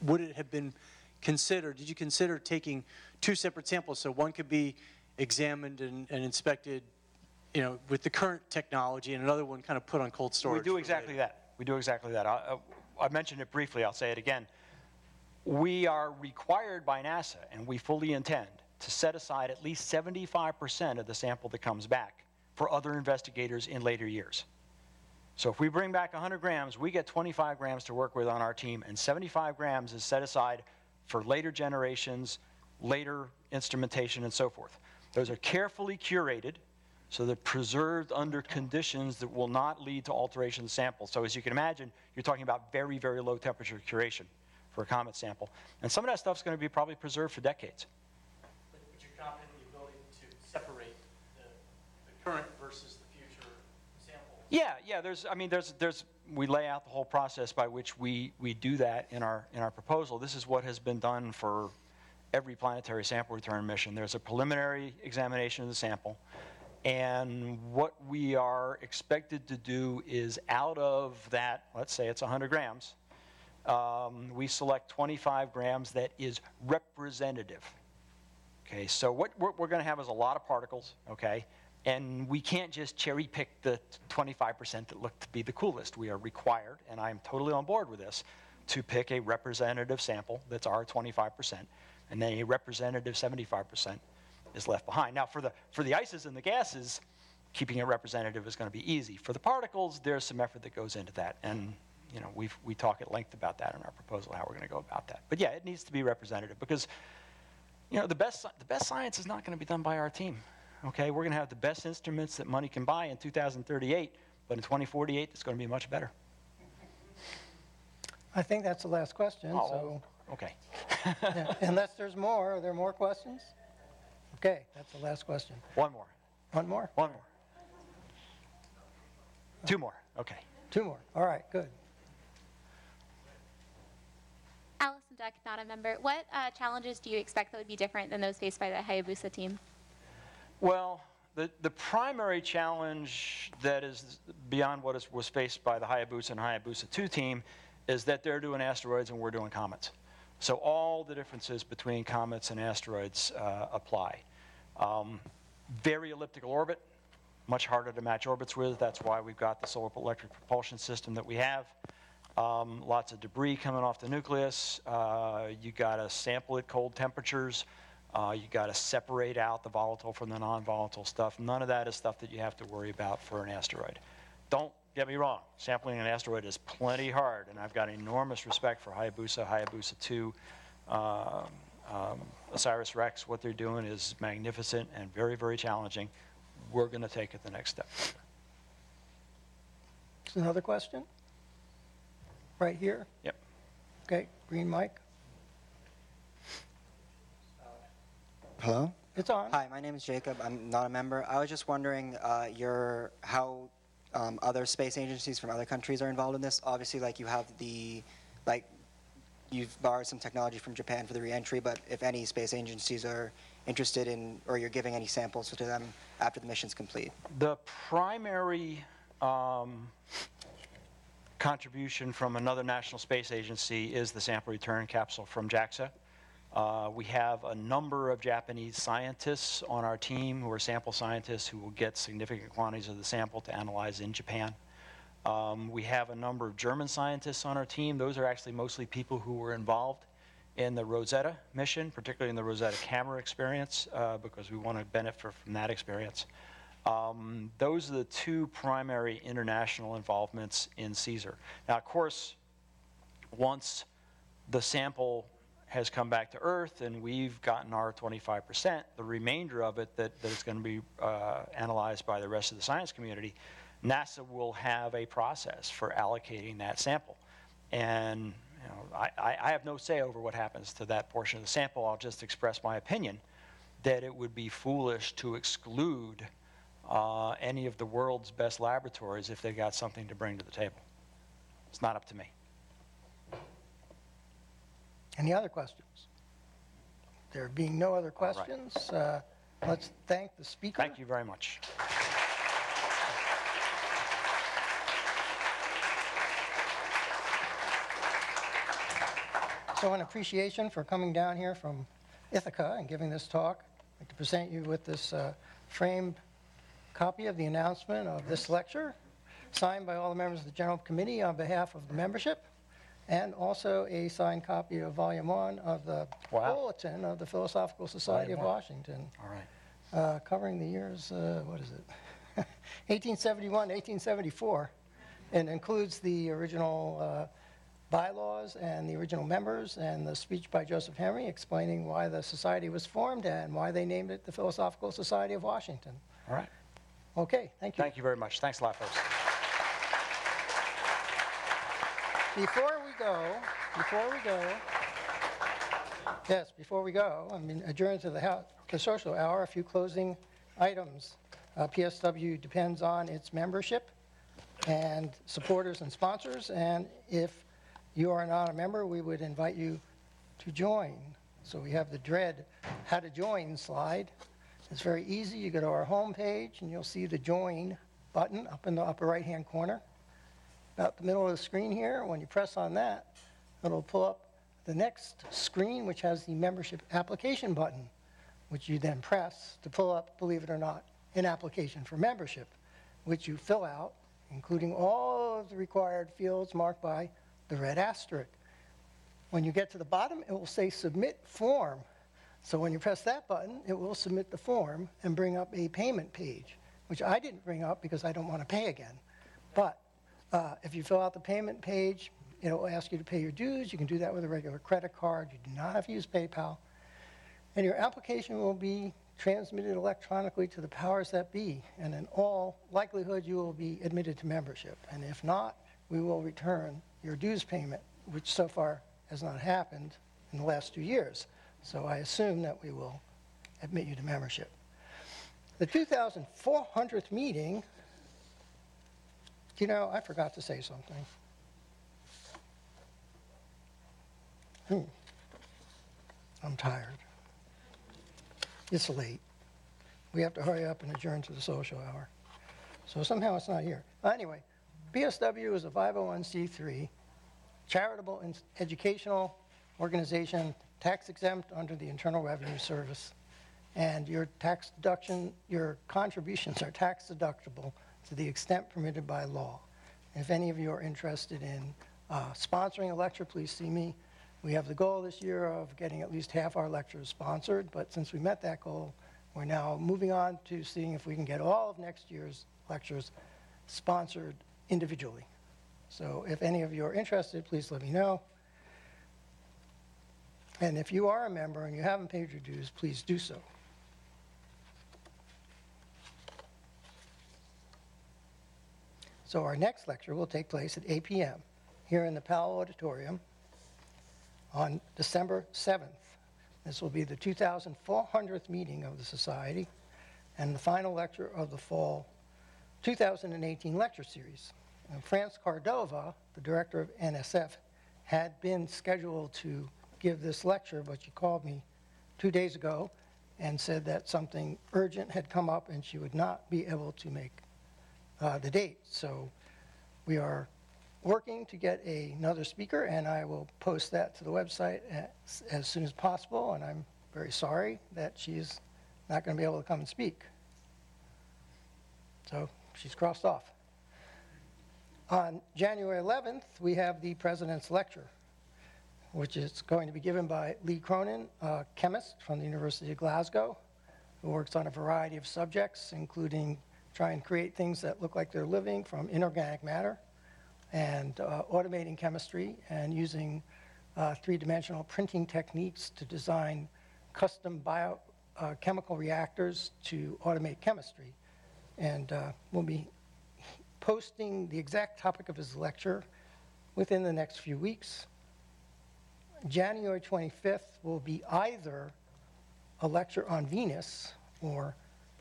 would it have been considered, did you consider taking two separate samples so one could be examined and inspected, with the current technology, and another one kind of put on cold storage? We do exactly that. We do exactly that. I mentioned it briefly. I'll say it again. We are required by NASA, and we fully intend to set aside at least 75% of the sample that comes back for other investigators in later years. So if we bring back 100 grams, we get 25 grams to work with on our team, and 75 grams is set aside for later generations, later instrumentation, and so forth. Those are carefully curated, so they're preserved under conditions that will not lead to alteration of the sample. So as you can imagine, you're talking about very, very low temperature curation for a comet sample. And some of that stuff's going to be probably preserved for decades. But you're confident in the ability to separate the current versus the future sample? Yeah. We lay out the whole process by which we do that in our proposal. This is what has been done for every planetary sample return mission. There's a preliminary examination of the sample. And what we are expected to do is, out of that, let's say it's 100 grams, we select 25 grams that is representative. Okay, so what we're going to have is a lot of particles, okay? And we can't just cherry pick the 25% that look to be the coolest. We are required, and I'm totally on board with this, to pick a representative sample that's our 25%, and then a representative 75% is left behind. Now, for the ices and the gases, keeping it representative is going to be easy. For the particles, there's some effort that goes into that, and we talk at length about that in our proposal, how we're going to go about that. But yeah, it needs to be representative because the best science is not going to be done by our team. Okay, we're going to have the best instruments that money can buy in 2038, but in 2048, it's going to be much better. I think that's the last question. So, okay. Yeah, unless there's more, are there more questions? Okay, that's the last question. One more. One more? One more. Two more. Okay. Two more. All right, good. Allison Duck, not a member. What challenges do you expect that would be different than those faced by the Hayabusa team? Well, the primary challenge that is beyond what was faced by the Hayabusa and Hayabusa 2 team is that they're doing asteroids and we're doing comets. So all the differences between comets and asteroids apply. Very elliptical orbit, much harder to match orbits with. That's why we've got the solar electric propulsion system that we have. Lots of debris coming off the nucleus. You got to sample at cold temperatures. You got to separate out the volatile from the non-volatile stuff. None of that is stuff that you have to worry about for an asteroid. Don't get me wrong. Sampling an asteroid is plenty hard, and I've got enormous respect for Hayabusa, Hayabusa 2, OSIRIS-REx. What they're doing is magnificent and very, very challenging. We're going to take it the next step. Another question? Right here? Yep. Okay, green mic. Hello? It's on. Hi, my name is Jacob. I'm not a member. I was just wondering how other space agencies from other countries are involved in this. Obviously, like you have you've borrowed some technology from Japan for the re-entry, but if any space agencies are interested in, or you're giving any samples to them after the mission's complete. The primary contribution from another national space agency is the sample return capsule from JAXA. We have a number of Japanese scientists on our team who are sample scientists who will get significant quantities of the sample to analyze in Japan. We have a number of German scientists on our team. Those are actually mostly people who were involved in the Rosetta mission, particularly in the Rosetta camera experience, because we want to benefit from that experience. Those are the two primary international involvements in Caesar. Now, of course, once the sample has come back to Earth and we've gotten our 25%, the remainder of it that is going to be analyzed by the rest of the science community, NASA will have a process for allocating that sample. And I have no say over what happens to that portion of the sample. I'll just express my opinion that it would be foolish to exclude any of the world's best laboratories if they got something to bring to the table. It's not up to me. Any other questions? There being no other questions, let's thank the speaker. Thank you very much. So in appreciation for coming down here from Ithaca and giving this talk, I'd like to present you with this framed copy of the announcement of this lecture, signed by all the members of the General Committee on behalf of the membership, and also a signed copy of Volume 1 of the Bulletin of the Philosophical Society of Washington. All right. Covering the years, what is it, 1871, 1874, and includes the original bylaws and the original members and the speech by Joseph Henry explaining why the society was formed and why they named it the Philosophical Society of Washington. All right. Okay, thank you. Thank you very much. Thanks a lot, folks. Before we go, I mean, adjourn to the social hour, a few closing items. PSW depends on its membership and supporters and sponsors, and if you are not a member, we would invite you to join. So we have the dread how to join slide. It's very easy. You go to our home page and you'll see the join button up in the upper right hand corner. About the middle of the screen here, when you press on that, it'll pull up the next screen, which has the membership application button, which you then press to pull up, believe it or not, an application for membership, which you fill out, including all of the required fields marked by the red asterisk. When you get to the bottom, it will say Submit Form. So when you press that button, it will submit the form and bring up a payment page, which I didn't bring up because I don't want to pay again. But if you fill out the payment page, it'll ask you to pay your dues. You can do that with a regular credit card. You do not have to use PayPal. And your application will be transmitted electronically to the powers that be. And in all likelihood, you will be admitted to membership. And if not, we will return your dues payment, which so far has not happened in the last 2 years. So I assume that we will admit you to membership. The 2,400th meeting, I forgot to say something. I'm tired. It's late. We have to hurry up and adjourn to the social hour. So somehow it's not here. Anyway, PSW is a 501c3 charitable and educational organization, tax exempt under the Internal Revenue Service. and your tax deduction, your contributions are tax deductible to the extent permitted by law. If any of you are interested in sponsoring a lecture, please see me. We have the goal this year of getting at least half our lectures sponsored, but since we met that goal, we're now moving on to seeing if we can get all of next year's lectures sponsored individually. So if any of you are interested, please let me know. And if you are a member and you haven't paid your dues, please do so. So our next lecture will take place at 8 p.m. here in the Powell Auditorium on December 7th. This will be the 2400th meeting of the Society and the final lecture of the fall 2018 lecture series. And France Cordova, the director of NSF, had been scheduled to give this lecture, but she called me 2 days ago and said that something urgent had come up and she would not be able to make the date. So we are working to get another speaker, and I will post that to the website as soon as possible, and I'm very sorry that she's not going to be able to come and speak. So she's crossed off. On January 11th, we have the President's Lecture, which is going to be given by Lee Cronin, a chemist from the University of Glasgow, who works on a variety of subjects, including trying to create things that look like they're living from inorganic matter, and automating chemistry and using three-dimensional printing techniques to design custom biochemical reactors to automate chemistry. And we'll be posting the exact topic of his lecture within the next few weeks. January 25th will be either a lecture on Venus or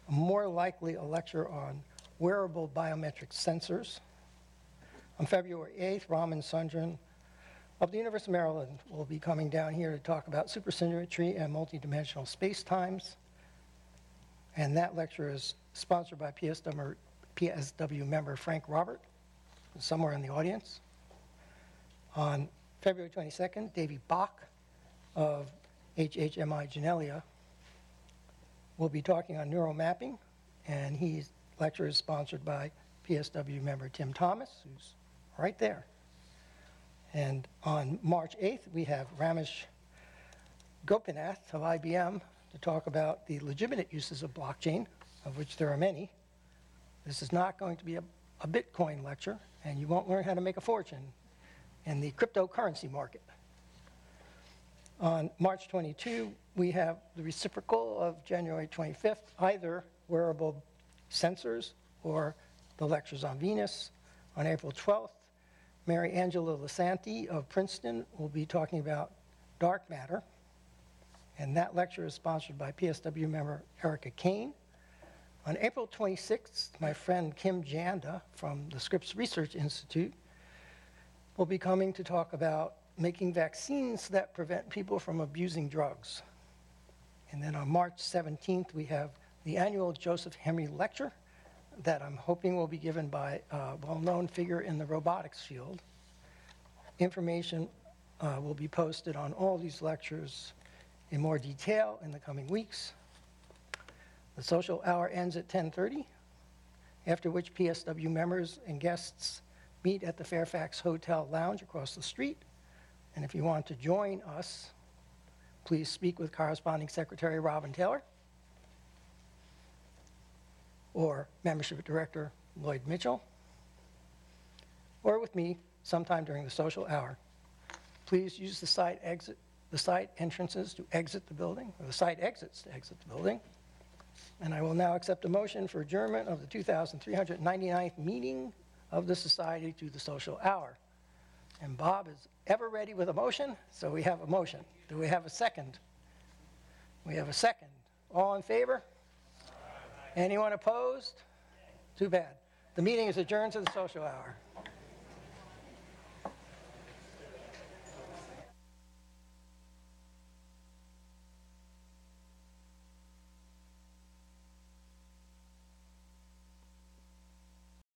more likely a lecture on wearable biometric sensors. On February 8th, Raman Sundran of the University of Maryland will be coming down here to talk about supersymmetry and multidimensional spacetimes. And that lecture is sponsored by PSW member Frank Robert, somewhere in the audience. On February 22nd, Davy Bach of HHMI Genelia will be talking on neural mapping, and his lecture is sponsored by PSW member Tim Thomas, who's right there. And on March 8th, we have Ramesh Gopinath of IBM to talk about the legitimate uses of blockchain, of which there are many. This is not going to be a Bitcoin lecture, and you won't learn how to make a fortune in the cryptocurrency market. On March 22, we have the reciprocal of January 25th, either wearable sensors or the lectures on Venus. On April 12th, Mary Angela Lasanti of Princeton will be talking about dark matter, and that lecture is sponsored by PSW member Erica Kane. On April 26th, my friend Kim Janda from the Squyres Research Institute will be coming to talk about making vaccines that prevent people from abusing drugs. And then on March 17th, we have the annual Joseph Henry Lecture that I'm hoping will be given by a well-known figure in the robotics field. Information will be posted on all these lectures in more detail in the coming weeks. The social hour ends at 10:30, after which PSW members and guests meet at the Fairfax Hotel Lounge across the street. And if you want to join us, please speak with corresponding secretary Robin Taylor or membership director Lloyd Mitchell, or with me sometime during the social hour. Please use the side entrances to exit the building, or the side exits to exit the building. And I will now accept a motion for adjournment of the 2399th meeting of the Society to the social hour. And Bob is ever ready with a motion, so we have a motion. Do we have a second? We have a second. All in favor? Anyone opposed? Too bad. The meeting is adjourned to the social hour.